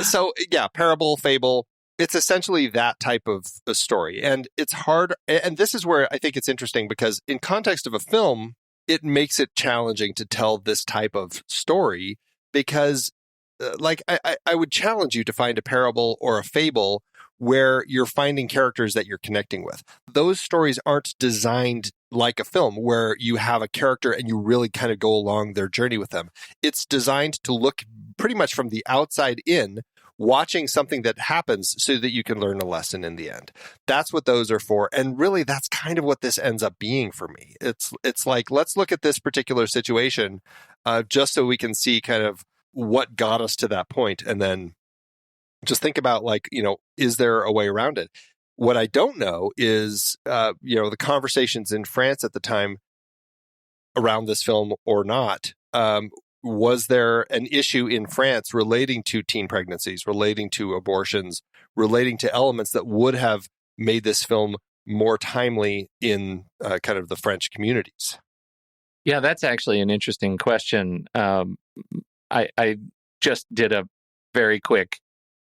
So yeah, parable, fable. It's essentially that type of a story. And it's hard. And this is where I think it's interesting because in context of a film, it makes it challenging to tell this type of story because I would challenge you to find a parable or a fable where you're finding characters that you're connecting with. Those stories aren't designed like a film where you have a character and you really kind of go along their journey with them. It's designed to look pretty much from the outside in, watching something that happens so that you can learn a lesson in the end. That's what those are for. And really, that's kind of what this ends up being for me. It's like, let's look at this particular situation just so we can see kind of what got us to that point. And then just think about is there a way around it? What I don't know is, the conversations in France at the time around this film or not. Was there an issue in France relating to teen pregnancies, relating to abortions, relating to elements that would have made this film more timely in kind of the French communities? Yeah, that's actually an interesting question. I just did a very quick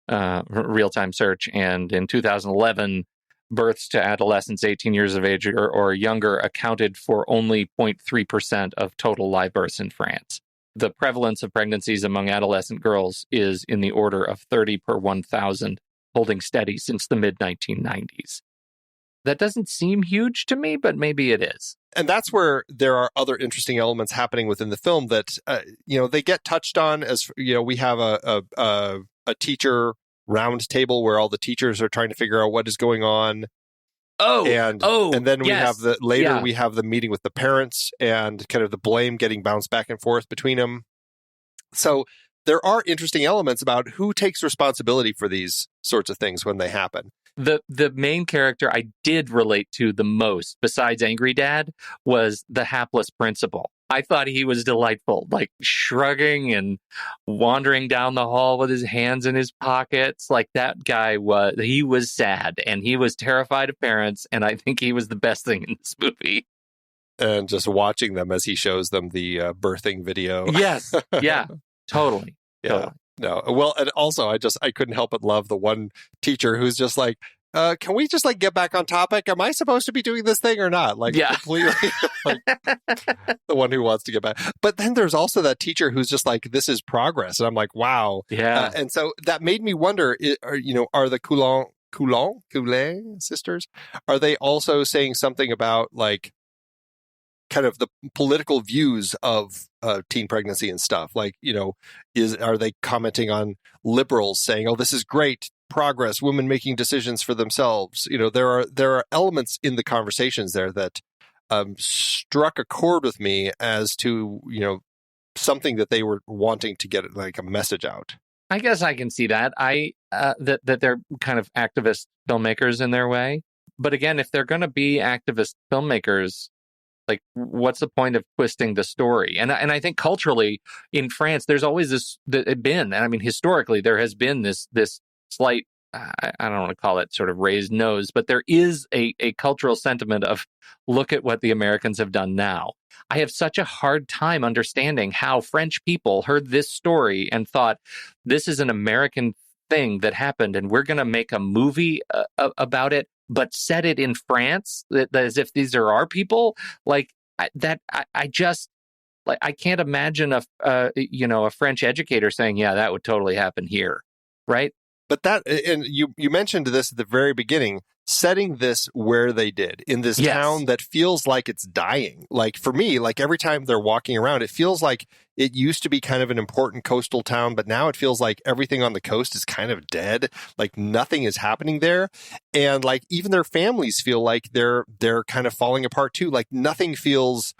real-time search, and in 2011, births to adolescents 18 years of age or younger accounted for only 0.3% of total live births in France. The prevalence of pregnancies among adolescent girls is in the order of 30 per 1,000, holding steady since the mid-1990s. That doesn't seem huge to me, but maybe it is. And that's where there are other interesting elements happening within the film that, they get touched on as, we have a teacher round table where all the teachers are trying to figure out what is going on. And then we have we have the meeting with the parents and kind of the blame getting bounced back and forth between them. So there are interesting elements about who takes responsibility for these sorts of things when they happen. The main character I did relate to the most, besides Angry Dad, was the hapless principal. I thought he was delightful, like shrugging and wandering down the hall with his hands in his pockets. Like that guy he was sad and he was terrified of parents. And I think he was the best thing in this movie. And just watching them as he shows them the birthing video. Yes. Yeah, totally. Yeah. Totally. No. Well, and also I couldn't help but love the one teacher who's just like, can we just get back on topic? Am I supposed to be doing this thing or not? Completely the one who wants to get back. But then there's also that teacher who's just like, this is progress. And I'm like, wow. Yeah. And so that made me wonder, are the Coulin sisters, are they also saying something about kind of the political views of teen pregnancy and stuff? Are they commenting on liberals saying, oh, this is great progress, women making decisions for themselves? There are elements in the conversations there that struck a chord with me as to, something that they were wanting to get a message out. I guess I can see that. That they're kind of activist filmmakers in their way. But again, if they're going to be activist filmmakers, what's the point of twisting the story? And I think culturally in France, there's always historically, there has been this slight, I don't want to call it sort of raised nose, but there is a cultural sentiment of look at what the Americans have done now. I have such a hard time understanding how French people heard this story and thought, this is an American thing that happened and we're going to make a movie about it, but set it in France, as if these are our people. I can't imagine a French educator saying, yeah, that would totally happen here. Right. But and you mentioned this at the very beginning, setting this where they did, in this town that feels like it's dying. For me, every time they're walking around, it feels like it used to be kind of an important coastal town, but now it feels like everything on the coast is kind of dead. Nothing is happening there. And even their families feel like they're kind of falling apart too. Nothing feels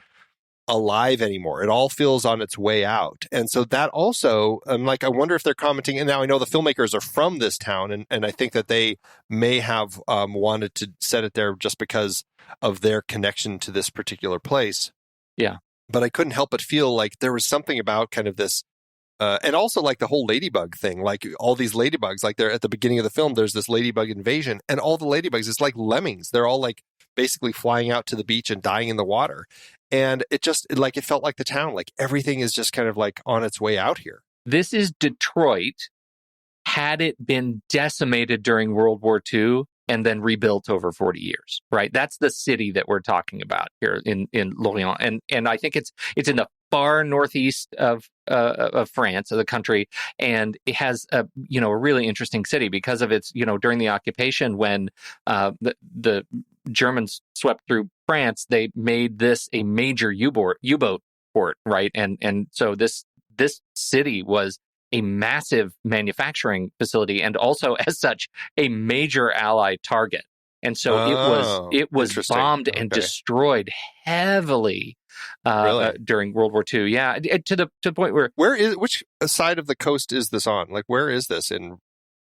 alive anymore. It all feels on its way out. And so that also, I'm like, I wonder if they're commenting, and now I know the filmmakers are from this town, and I think that they may have wanted to set it there just because of their connection to this particular place. Yeah. But I couldn't help but feel like there was something about kind of this, and also like the whole ladybug thing, like all these ladybugs, like they're at the beginning of the film, there's this ladybug invasion, and all the ladybugs, it's like lemmings. They're all like basically flying out to the beach and dying in the water. And it felt like the town, like everything is just kind of like on its way out here. This is Detroit had it been decimated during World War II and then rebuilt over 40 years, right? That's the city that we're talking about here in Lorient. And I think it's in the far northeast of France, of the country, and it has a really interesting city because of its, during the occupation when the Germans swept through France, they made this a major U-boat port, right? And so this city was a massive manufacturing facility and also as such a major Allied target. And so it was bombed and destroyed heavily during World War II. Yeah, to the point where which side of the coast is this on? Like, where is this in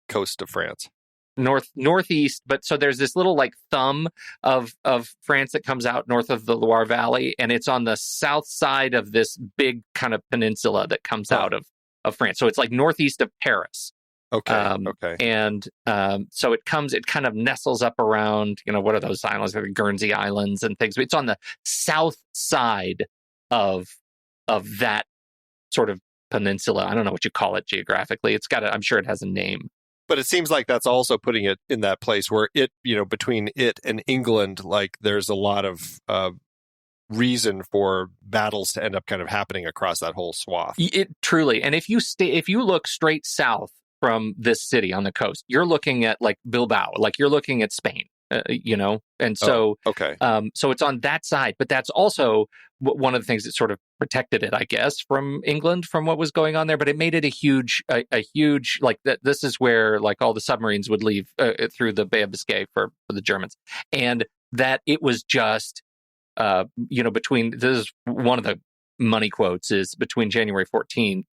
coast of France? Northeast, but so there's this little like thumb of France that comes out north of the Loire Valley, and it's on the south side of this big kind of peninsula that comes out of France. So it's like northeast of Paris. Okay. And so it kind of nestles up around, what are those islands? Like Guernsey Islands and things. It's on the south side of that sort of peninsula. I don't know what you call it geographically. I'm sure it has a name. But it seems like that's also putting it in that place where it, between it and England, like there's a lot of reason for battles to end up kind of happening across that whole swath. It truly. And if you look straight south from this city on the coast, you're looking at like Bilbao, like you're looking at Spain, and so so it's on that side. But that's also one of the things that sort of protected it, I guess, from England, from what was going on there. But it made it a huge like that. This is where like all the submarines would leave through the Bay of Biscay for the Germans, and that it was just between, this is one of the money quotes, is between January 14th,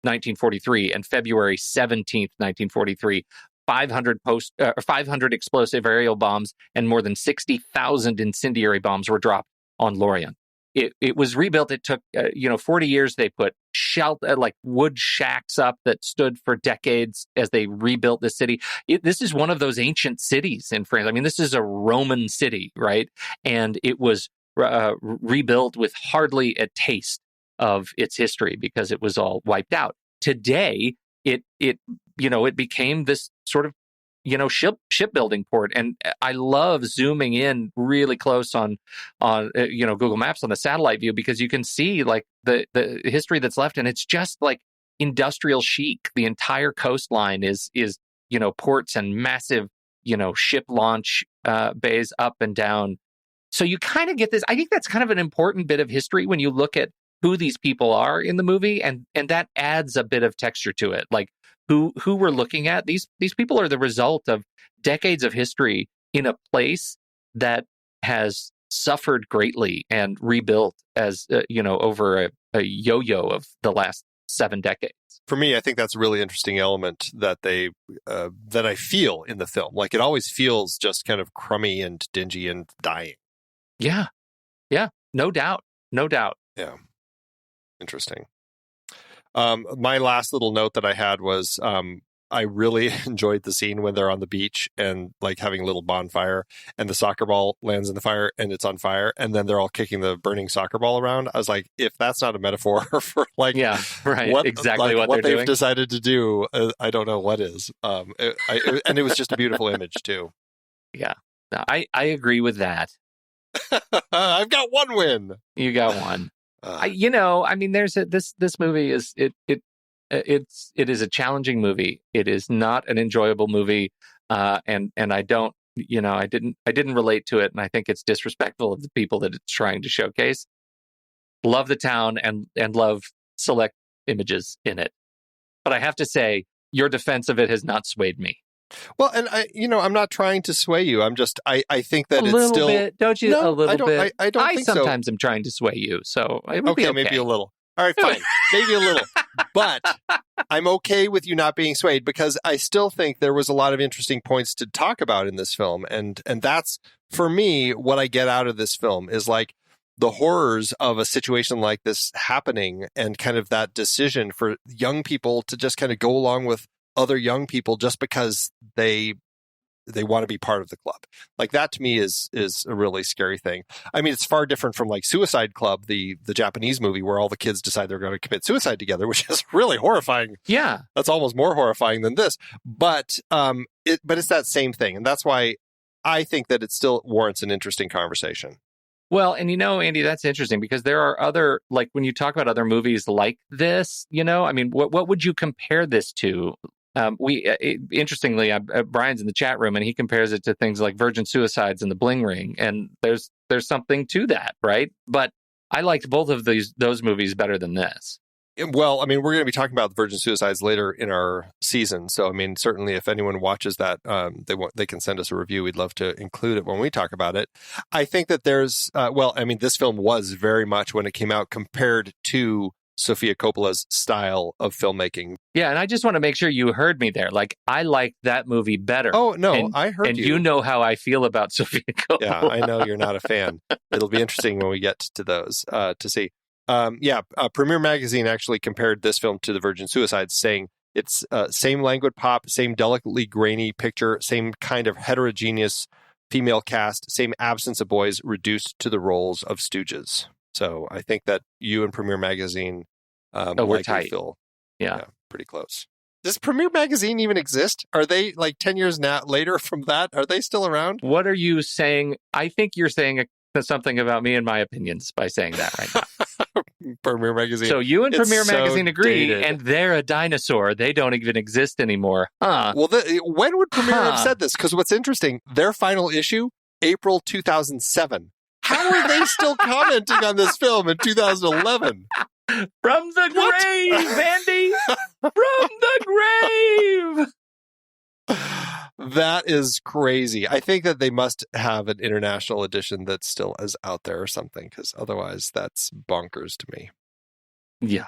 1943 and February 17th, 1943, 500 explosive aerial bombs and more than 60,000 incendiary bombs were dropped on Lorient. It was rebuilt. It took 40 years. They put like wood shacks up that stood for decades as they rebuilt the city. This is one of those ancient cities in France. I mean, this is a Roman city, right? And it was rebuilt with hardly a taste of its history because it was all wiped out. Today, it became this sort of shipbuilding port, and I love zooming in really close on Google Maps on the satellite view because you can see like the history that's left, and it's just like industrial chic. The entire coastline is ports and massive ship launch bays up and down. So you kind of get this. I think that's kind of an important bit of history when you look at who these people are in the movie, and that adds a bit of texture to it. Like who we're looking at. These people are the result of decades of history in a place that has suffered greatly and rebuilt as over a yo-yo of the last 7 decades. For me, I think that's a really interesting element that that I feel in the film. Like it always feels just kind of crummy and dingy and dying. Yeah. No doubt. Yeah. Interesting. My last little note that I had was I really enjoyed the scene when they're on the beach and like having a little bonfire and the soccer ball lands in the fire and it's on fire and then they're all kicking the burning soccer ball around. I was like, if that's not a metaphor for like, exactly what they've doing. Decided to do, I don't know what is. And it was just a beautiful image too. Yeah, I agree with that. I've got one win. You got one. There's this movie is it is a challenging movie. It is not an enjoyable movie, and I don't, I didn't relate to it, and I think it's disrespectful of the people that it's trying to showcase. Love the town and love select images in it, but I have to say your defense of it has not swayed me. Well, and I'm not trying to sway you. I'm just, I think that A it's little still bit, don't you? No, a little I don't, bit. I don't think so. Sometimes am trying to sway you, so it would be okay. Maybe a little. All right, fine. Maybe a little. But I'm okay with you not being swayed because I still think there was a lot of interesting points to talk about in this film. And that's, for me, what I get out of this film is like the horrors of a situation like this happening and kind of that decision for young people to just kind of go along with other young people just because they want to be part of the club. Like that to me is a really scary thing. I mean, it's far different from like Suicide Club, the Japanese movie where all the kids decide they're going to commit suicide together, which is really horrifying. Yeah. That's almost more horrifying than this. But it's that same thing. And that's why I think that it still warrants an interesting conversation. Well, and Andy, that's interesting because there are other, like when you talk about other movies like this, I mean, what would you compare this to? Interestingly, Brian's in the chat room and he compares it to things like Virgin Suicides and The Bling Ring. And there's something to that, right? But I liked both of those movies better than this. Well, I mean, we're going to be talking about Virgin Suicides later in our season. So, I mean, certainly if anyone watches that, they can send us a review. We'd love to include it when we talk about it. I think that there's, this film was very much when it came out compared to Sofia Coppola's style of filmmaking. Yeah, and I just want to make sure you heard me there. Like, I liked that movie better. Oh, no, I heard you. And you know how I feel about Sofia Coppola. Yeah, I know you're not a fan. It'll be interesting when we get to those to see. Premiere Magazine actually compared this film to The Virgin Suicides, saying it's same languid pop, same delicately grainy picture, same kind of heterogeneous female cast, same absence of boys reduced to the roles of stooges. So I think that you and Premiere Magazine we're tight. Feel pretty close. Does Premiere Magazine even exist? Are they like 10 years later from that? Are they still around? What are you saying? I think you're saying something about me and my opinions by saying that right now. Premiere Magazine. So you and Premiere Magazine agree, dated. and they're a dinosaur. They don't even exist anymore. Huh. Well, when would Premiere have said this? Because what's interesting, their final issue, April 2007. How are they still commenting on this film in 2011? From the grave, Andy! From the grave! That is crazy. I think that they must have an international edition that still is out there or something, because otherwise that's bonkers to me. Yeah.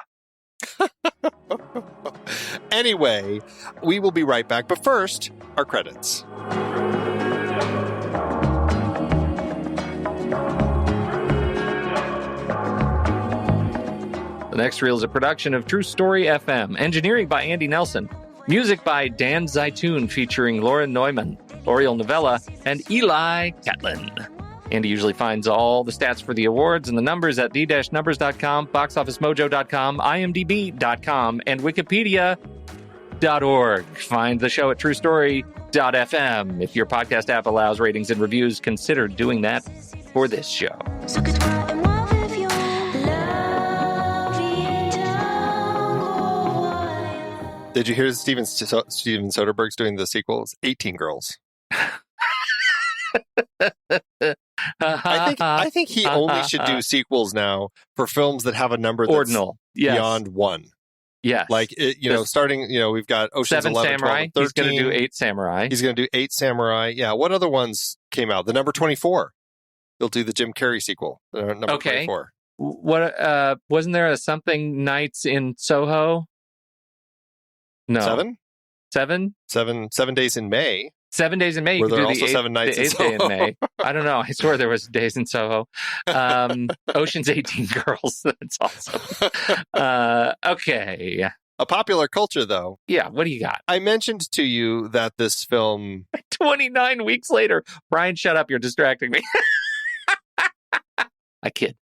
Anyway, we will be right back. But first, our credits. The next reel is a production of True Story FM. Engineering by Andy Nelson. Music by Dan Zaitun featuring Lauren Neumann, Oriel Novella, and Eli Catlin. Andy usually finds all the stats for the awards and the numbers at the-numbers.com, boxofficemojo.com, imdb.com, and wikipedia.org. Find the show at truestory.fm. If your podcast app allows ratings and reviews, consider doing that for this show. Did you hear Steven Soderbergh's doing the sequels? 18 Girls. I think he only should do sequels now for films that have a number that's ordinal, beyond one. Yeah, like starting. We've got Ocean's 11, Samurai. 12, 13. He's going to do 8 Samurai. He's going to do 8 Samurai. Yeah. What other ones came out? The number 24. He'll do the Jim Carrey sequel. Number 24. What wasn't there a something Nights in Soho? No. 7 days in May. 7 days in May. Were there do also the 7 nights in Soho? Day in May. I don't know. I swear there was days in Soho. Ocean's 18 Girls. That's awesome. Okay. A popular culture, though. Yeah. What do you got? I mentioned to you that this film... 29 weeks later. Brian, shut up. You're distracting me. I kid.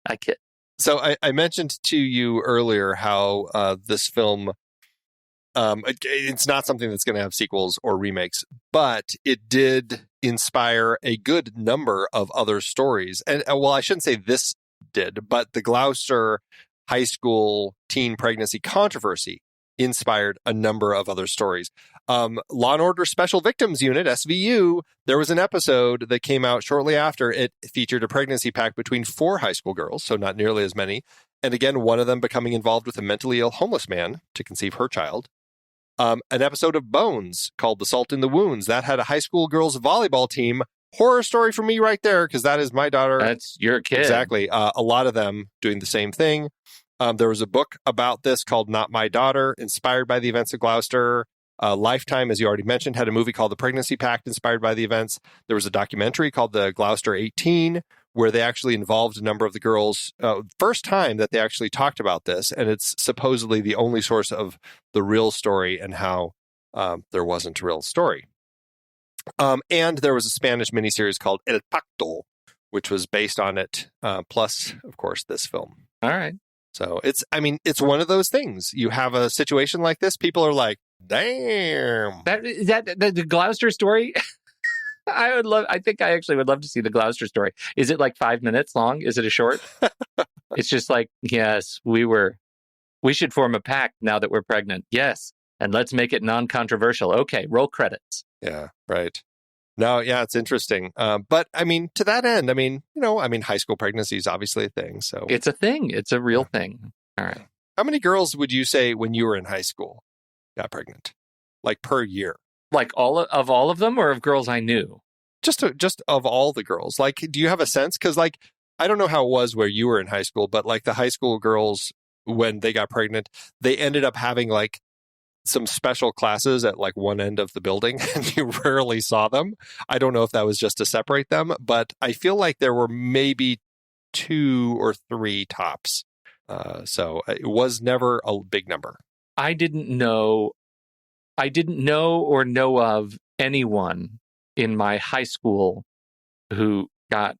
So I mentioned to you earlier how this film... it's not something that's going to have sequels or remakes, but it did inspire a good number of other stories. And I shouldn't say this did, but the Gloucester High School teen pregnancy controversy inspired a number of other stories. Law and Order Special Victims Unit, SVU, there was an episode that came out shortly after. It featured a pregnancy pact between 4 high school girls, so not nearly as many. And again, one of them becoming involved with a mentally ill homeless man to conceive her child. An episode of Bones called The Salt in the Wounds. That had a high school girls volleyball team. Horror story for me right there, because that is my daughter. That's your kid. Exactly. A lot of them doing the same thing. There was a book about this called Not My Daughter, inspired by the events of Gloucester. Lifetime, as you already mentioned, had a movie called The Pregnancy Pact, inspired by the events. There was a documentary called The Gloucester 18, where they actually involved a number of the girls. First time that they actually talked about this, and it's supposedly the only source of the real story and how there wasn't a real story. And there was a Spanish miniseries called El Pacto, which was based on it, plus, of course, this film. All right. So it's one of those things. You have a situation like this, people are like, damn. The Gloucester story, I think I actually would love to see the Gloucester story. Is it like 5 minutes long? Is it a short? It's just like, yes, we should form a pact now that we're pregnant. Yes. And let's make it non-controversial. Okay, roll credits. Yeah, right. No, yeah, it's interesting. But I mean, to that end, high school pregnancy is obviously a thing. So it's a thing. It's a real thing. All right. How many girls would you say when you were in high school got pregnant? Like per year? Like all of them, or of girls I knew? Just of all the girls. Like, do you have a sense? Because like, I don't know how it was where you were in high school, but like the high school girls, when they got pregnant, they ended up having like some special classes at like one end of the building, and you rarely saw them. I don't know if that was just to separate them, but I feel like there were maybe 2 or 3 tops. So it was never a big number. I didn't know or know of anyone in my high school who got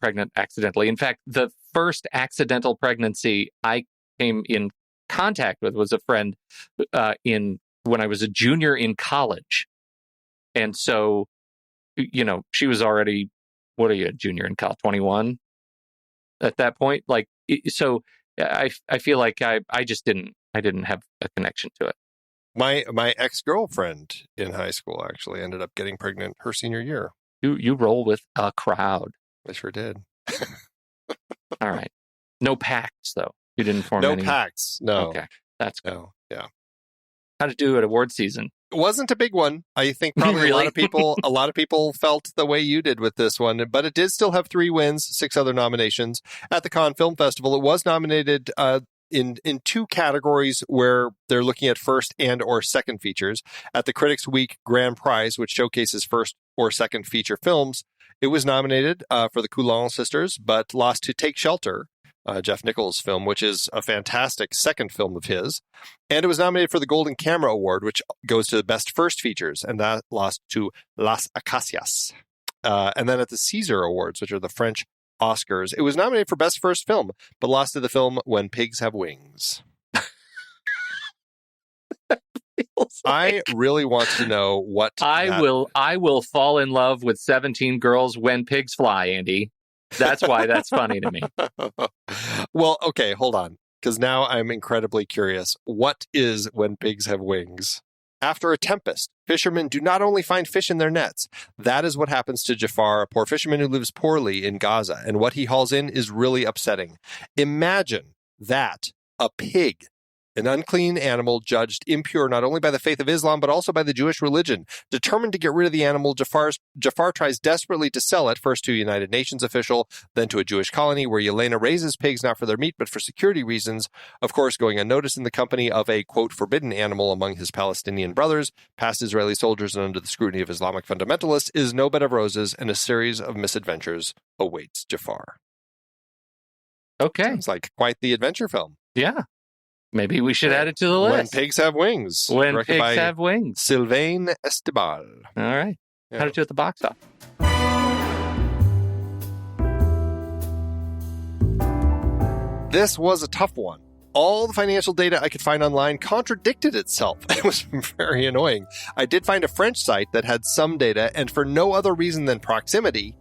pregnant accidentally. In fact, the first accidental pregnancy I came in contact with was a friend when I was a junior in college. And so, she was already, what are you, a junior in college, 21 at that point? Like, so I feel like I didn't have a connection to it. My ex-girlfriend in high school actually ended up getting pregnant her senior year. You roll with a crowd. I sure did. All right. No pacts, though. You didn't form no any pacts. No. Okay. That's good. No. Yeah. How'd it do at award season? It wasn't a big one. I think probably Really? a lot of people felt the way you did with this one, but it did still have 3 wins, 6 other nominations. At the Cannes Film Festival, it was nominated in 2 categories where they're looking at first and or second features. At the Critics' Week Grand Prize, which showcases first or second feature films, it was nominated for the Coulin sisters, but lost to Take Shelter, Jeff Nichols' film, which is a fantastic second film of his. And it was nominated for the Golden Camera Award, which goes to the Best First Features, and that lost to Las Acacias. And then at the César Awards, which are the French Oscars, it was nominated for Best First Film, but lost to the film When Pigs Have Wings. I really want to know what I will fall in love with 17 girls when pigs fly, Andy. That's why that's funny to me. Well, okay, hold on, because now I'm incredibly curious. What is When Pigs Have Wings? After a tempest, fishermen do not only find fish in their nets. That is what happens to Jafar, a poor fisherman who lives poorly in Gaza, and what he hauls in is really upsetting. Imagine that a pig, an unclean animal judged impure not only by the faith of Islam, but also by the Jewish religion. Determined to get rid of the animal, Jafar tries desperately to sell it, first to a United Nations official, then to a Jewish colony where Yelena raises pigs not for their meat, but for security reasons. Of course, going unnoticed in the company of a, quote, forbidden animal among his Palestinian brothers, past Israeli soldiers and under the scrutiny of Islamic fundamentalists, is no bed of roses, and a series of misadventures awaits Jafar. Okay. Sounds like quite the adventure film. Yeah. Maybe we should add it to the list. When Pigs Have Wings. When Pigs Have Wings. Sylvain Estebal. All right. Yeah. How did it do at the box office? This was a tough one. All the financial data I could find online contradicted itself. It was very annoying. I did find a French site that had some data, and for no other reason than proximity,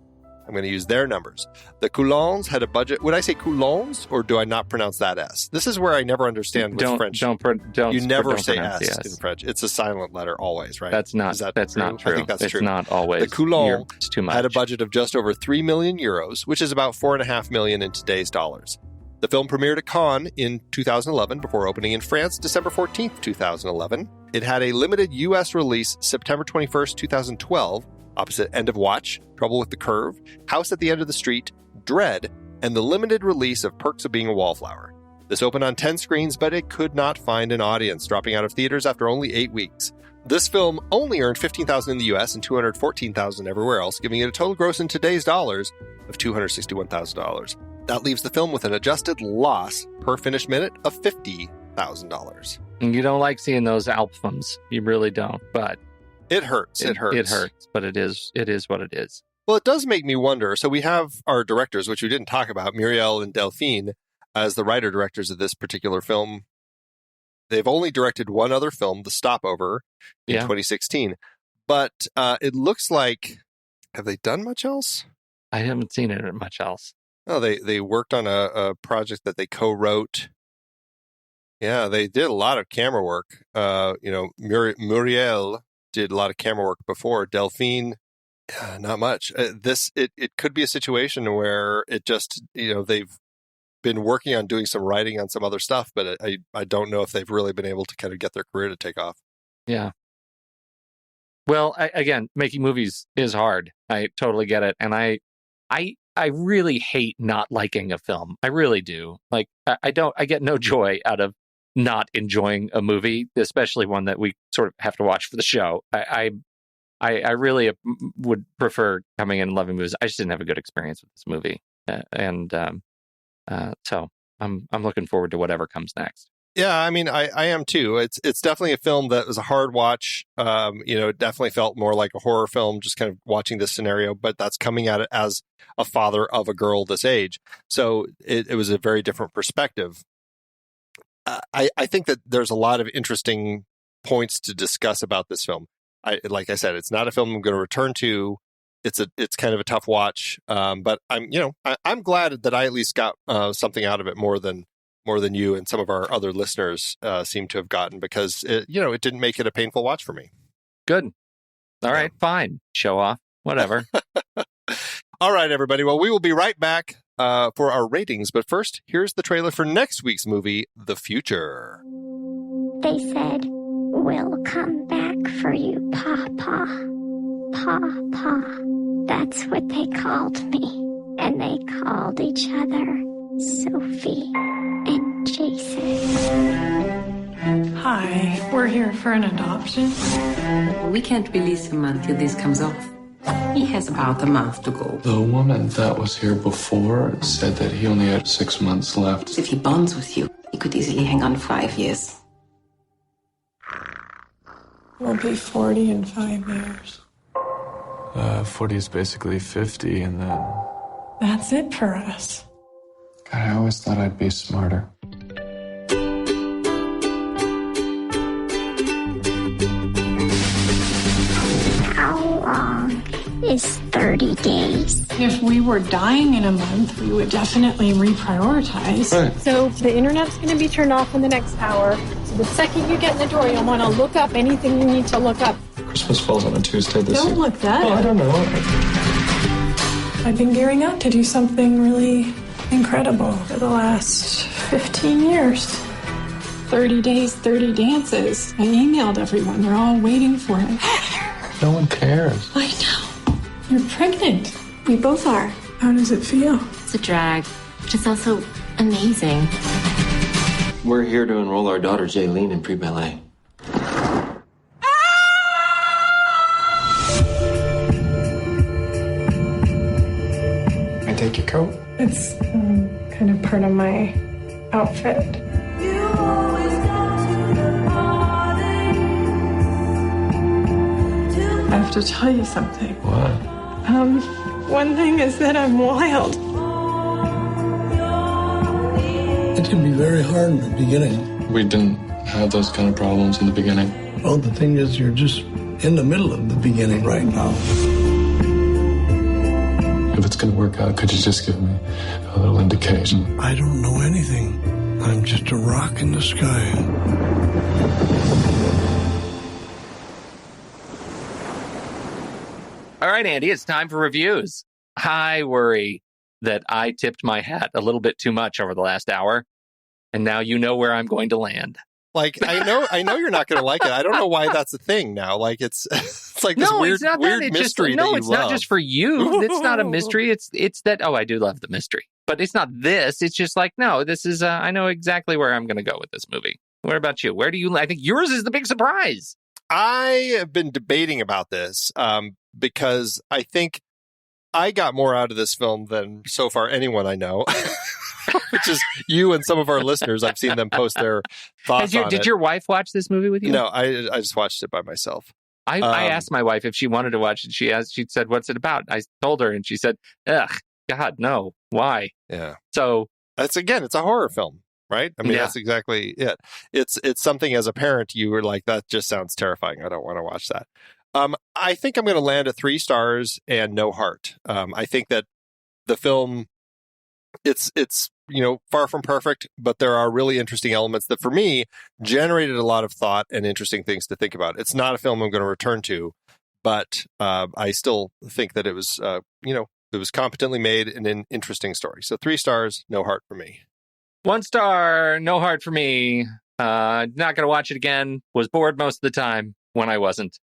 I'm going to use their numbers. The Coulins had a budget. Would I say Coulins, or do I not pronounce that S? This is where I never understand with French. You never say S in French. It's a silent letter always, right? That's not true. I think that's true. It's not always. The Coulins it's too much. had a budget of just over 3 million euros, which is about 4.5 million in today's dollars. The film premiered at Cannes in 2011 before opening in France December 14th, 2011. It had a limited U.S. release September 21st, 2012, opposite End of Watch, Trouble with the Curve, House at the End of the Street, Dread, and the limited release of Perks of Being a Wallflower. This opened on 10 screens, but it could not find an audience, dropping out of theaters after only 8 weeks. This film only earned $15,000 in the U.S. and $214,000 everywhere else, giving it a total gross in today's dollars of $261,000. That leaves the film with an adjusted loss per finished minute of $50,000. You don't like seeing those albums. You really don't, but it hurts. It hurts. It hurts, but it is what it is. Well, it does make me wonder. So we have our directors, which we didn't talk about, Muriel and Delphine, as the writer-directors of this particular film. They've only directed one other film, The Stopover, in 2016. But it looks like, have they done much else? I haven't seen it much else. Oh, they worked on a project that they co-wrote. Yeah, they did a lot of camera work. Muriel did a lot of camera work before. Delphine, not much. It could be a situation where it just, they've been working on doing some writing on some other stuff, but I don't know if they've really been able to kind of get their career to take off. Yeah. Well, again, making movies is hard. I totally get it. And I really hate not liking a film. I really do. Like, I get no joy out of not enjoying a movie, especially one that we sort of have to watch for the show. I really would prefer coming in and loving movies. I just didn't have a good experience with this movie. So I'm looking forward to whatever comes next. Yeah, I mean, I am too. It's definitely a film that was a hard watch. It definitely felt more like a horror film, just kind of watching this scenario, but that's coming at it as a father of a girl this age. So it was a very different perspective. I think that there's a lot of interesting points to discuss about this film. Like I said, it's not a film I'm going to return to. It's kind of a tough watch, but I'm glad that I at least got something out of it more than you and some of our other listeners seem to have gotten, because it didn't make it a painful watch for me. Good. All right, fine. Show off. Whatever. All right, everybody. Well, we will be right back for our ratings, but first, here's the trailer for next week's movie, The Future. They said, "We'll come back for you, Papa. Papa." That's what they called me. And they called each other Sophie and Jason. Hi, we're here for an adoption. We can't release him until this comes off. He has about a month to go. The woman that was here before said that he only had 6 months left. If he bonds with you, he could easily hang on 5 years. We'll be 40 in 5 years. 40 is basically 50, and then... That's it for us. God, I always thought I'd be smarter. How long is 30 days? If we were dying in a month, we would definitely reprioritize. Right. So the internet's going to be turned off in the next hour. So the second you get in the door, you'll want to look up anything you need to look up. Christmas falls on a Tuesday this year. Don't look that up. Oh, I don't know. I've been gearing up to do something really incredible for the last 15 years. 30 days, 30 dances. I emailed everyone. They're all waiting for it. No one cares. I know. You're pregnant. We both are. How does it feel? It's a drag, but it's also amazing. We're here to enroll our daughter, Jaylene, in pre-ballet. Take your coat. It's kind of part of my outfit. I have to tell you something. What? One thing is that I'm wild. It can be very hard in the beginning. We didn't have those kind of problems in the beginning. Well, the thing is, you're just in the middle of the beginning right now. If it's going to work out, could you just give me a little indication? I don't know anything. I'm just a rock in the sky. All right, Andy, it's time for reviews. I worry. that I tipped my hat a little bit too much over the last hour, and now you know where I'm going to land. Like, I know you're not going to like it. I don't know why that's a thing now. Like, it's like this weird mystery that you it's love. not just for you. It's not a mystery. It's that, I do love the mystery. But it's not this. It's just like, no, this is, I know exactly where I'm going to go with this movie. What about you? I think yours is the big surprise. I have been debating about this because I think I got more out of this film than so far anyone I know. Which is you and some of our listeners. I've seen them post their thoughts on it. Did your wife watch this movie with you? No, I just watched it by myself. I asked my wife if she wanted to watch it. She said, "What's it about?" I told her, and she said, "Ugh, God, no. Why?" Yeah. So it's a horror film, right? I mean, that's exactly it. It's something as a parent you were like, that just sounds terrifying. I don't want to watch that. I think I'm going to land at 3 stars and no heart. I think that the film, it's far from perfect, but there are really interesting elements that for me generated a lot of thought and interesting things to think about. It's not a film I'm going to return to, but I still think that it was, it was competently made and an interesting story. So 3 stars, no heart for me. 1 star, no heart for me. Not going to watch it again. Was bored most of the time when I wasn't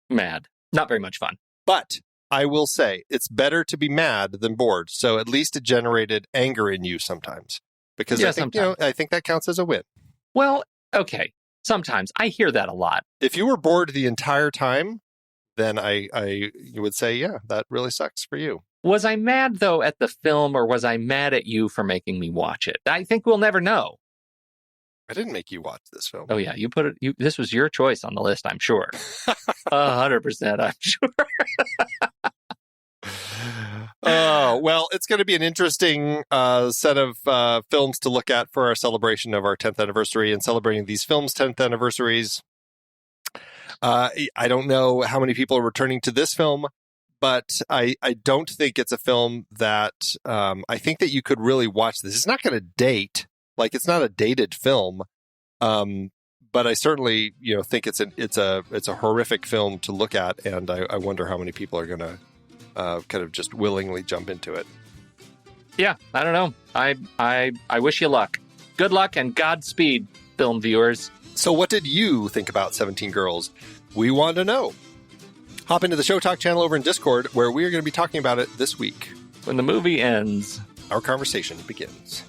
mad. Not very much fun. But I will say it's better to be mad than bored. So at least it generated anger in you sometimes. Because I think that counts as a win. Well, okay. Sometimes. I hear that a lot. If you were bored the entire time, then I would say, yeah, that really sucks for you. Was I mad, though, at the film, or was I mad at you for making me watch it? I think we'll never know. I didn't make you watch this film. Oh, yeah. You put it. This was your choice on the list, I'm sure. 100%, I'm sure. Oh, well, it's going to be an interesting set of films to look at for our celebration of our 10th anniversary and celebrating these films' 10th anniversaries. I don't know how many people are returning to this film, but I don't think it's a film that I think that you could really watch this. It's not going to date. Like, it's not a dated film. But I certainly, think it's a horrific film to look at, and I wonder how many people are going to kind of just willingly jump into it. Yeah, I don't know. I wish you luck. Good luck and Godspeed, film viewers. So what did you think about 17 Girls? We want to know. Hop into the Show Talk channel over in Discord, where we are going to be talking about it this week. When the movie ends, our conversation begins.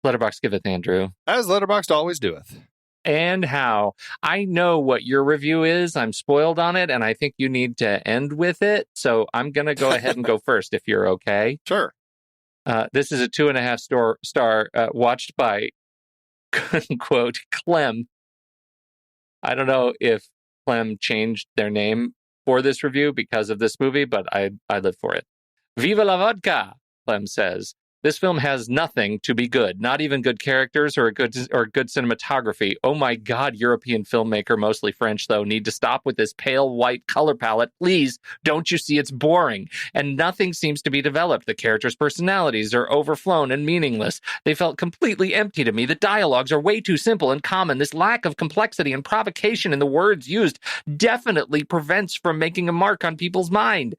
Letterboxd giveth, Andrew. As Letterboxd always doeth. And how. I know what your review is. I'm spoiled on it, and I think you need to end with it. So I'm going to go ahead and go first, if you're okay. Sure. This is a 2.5 star watched by, quote, Clem. I don't know if Clem changed their name for this review because of this movie, but I live for it. Viva la vodka, Clem says. This film has nothing to be good, not even good characters or good cinematography. Oh my God, European filmmaker, mostly French though, need to stop with this pale white color palette. Please, don't you see it's boring? And nothing seems to be developed. The characters' personalities are overflown and meaningless. They felt completely empty to me. The dialogues are way too simple and common. This lack of complexity and provocation in the words used definitely prevents from making a mark on people's mind.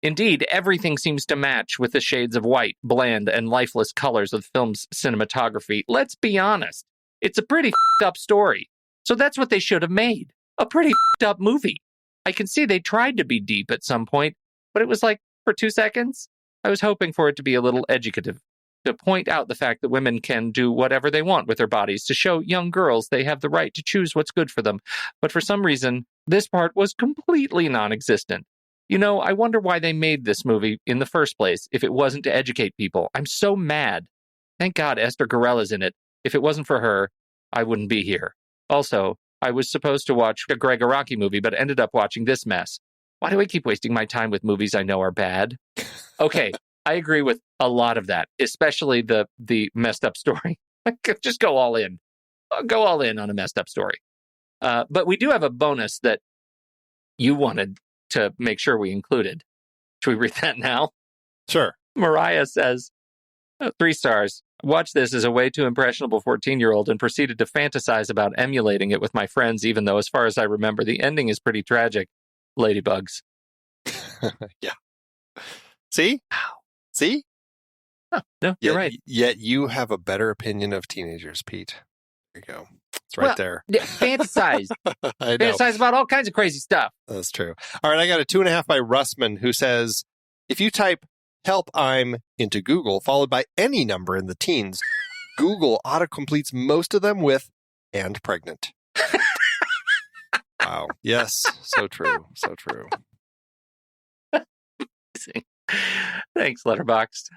Indeed, everything seems to match with the shades of white, bland, and lifeless colors of the film's cinematography. Let's be honest. It's a pretty f***ed up story. So that's what they should have made. A pretty f***ed up movie. I can see they tried to be deep at some point, but it was like for 2 seconds. I was hoping for it to be a little educative, to point out the fact that women can do whatever they want with their bodies, to show young girls they have the right to choose what's good for them. But for some reason, this part was completely non-existent. I wonder why they made this movie in the first place if it wasn't to educate people. I'm so mad. Thank God Esther Gurella's in it. If it wasn't for her, I wouldn't be here. Also, I was supposed to watch a Greg Araki movie, but ended up watching this mess. Why do I keep wasting my time with movies I know are bad? Okay, I agree with a lot of that, especially the messed up story. Just go all in. Go all in on a messed up story. But we do have a bonus that you wanted to make sure we included. Should we read that now? Sure. Mariah says, 3 stars. Watched this as a way too impressionable 14-year-old and proceeded to fantasize about emulating it with my friends, even though, as far as I remember, the ending is pretty tragic. Ladybugs. Yeah. See? See? Oh, no, you're right. Yet you have a better opinion of teenagers, Pete. There you go. It's right there. Fantasize. I know. Fantasize about all kinds of crazy stuff. That's true. All right, I got a 2.5 by Russman, who says, if you type help I'm into Google, followed by any number in the teens, Google autocompletes most of them with and pregnant. Wow. Yes. So true. So true. Thanks, Letterboxd.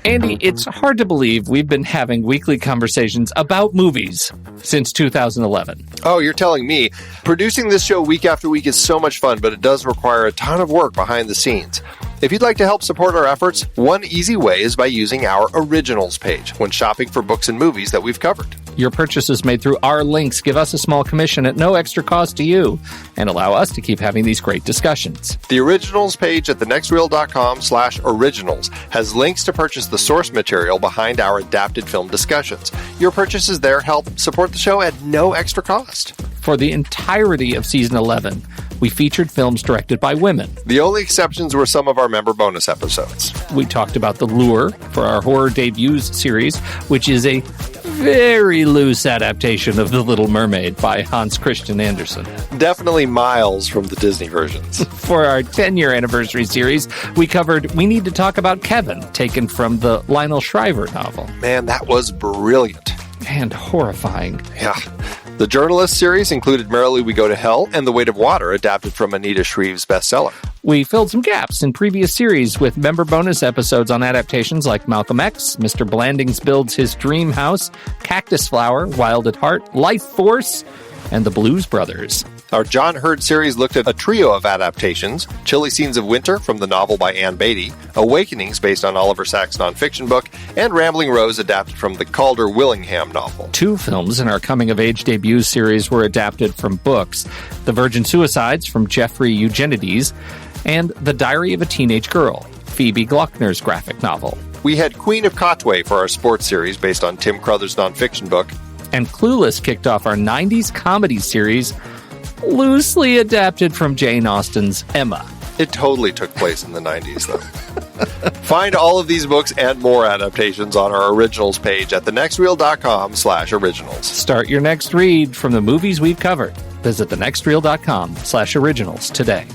Andy, it's hard to believe we've been having weekly conversations about movies since 2011. Oh, you're telling me. Producing this show week after week is so much fun, but it does require a ton of work behind the scenes. If you'd like to help support our efforts, one easy way is by using our Originals page when shopping for books and movies that we've covered. Your purchases made through our links give us a small commission at no extra cost to you and allow us to keep having these great discussions. The Originals page at thenextreel.com/originals has links to purchase the source material behind our adapted film discussions. Your purchases there help support the show at no extra cost. For the entirety of season 11, we featured films directed by women. The only exceptions were some of our member bonus episodes. We talked about The Lure for our Horror Debuts series, which is a very loose adaptation of The Little Mermaid by Hans Christian Andersen. Definitely miles from the Disney versions. For our 10-year anniversary series, we covered We Need to Talk About Kevin, taken from the Lionel Shriver novel. Man, that was brilliant. And horrifying. Yeah. The Journalist series included Merrily We Go to Hell and The Weight of Water, adapted from Anita Shreve's bestseller. We filled some gaps in previous series with member bonus episodes on adaptations like Malcolm X, Mr. Blandings Builds His Dream House, Cactus Flower, Wild at Heart, Life Force, and The Blues Brothers. Our John Hurd series looked at a trio of adaptations: Chilly Scenes of Winter from the novel by Ann Beatty, Awakenings based on Oliver Sacks' nonfiction book, and Rambling Rose adapted from the Calder Willingham novel. 2 films in our coming-of-age debuts series were adapted from books: The Virgin Suicides from Jeffrey Eugenides, and The Diary of a Teenage Girl, Phoebe Glockner's graphic novel. We had Queen of Kotway for our sports series based on Tim Crothers' nonfiction book. And Clueless kicked off our 90s comedy series, loosely adapted from Jane Austen's Emma. It totally took place in the 90s, though. Find all of these books and more adaptations on our Originals page at thenextreel.com/originals. Start your next read from the movies we've covered. Visit thenextreel.com/originals today.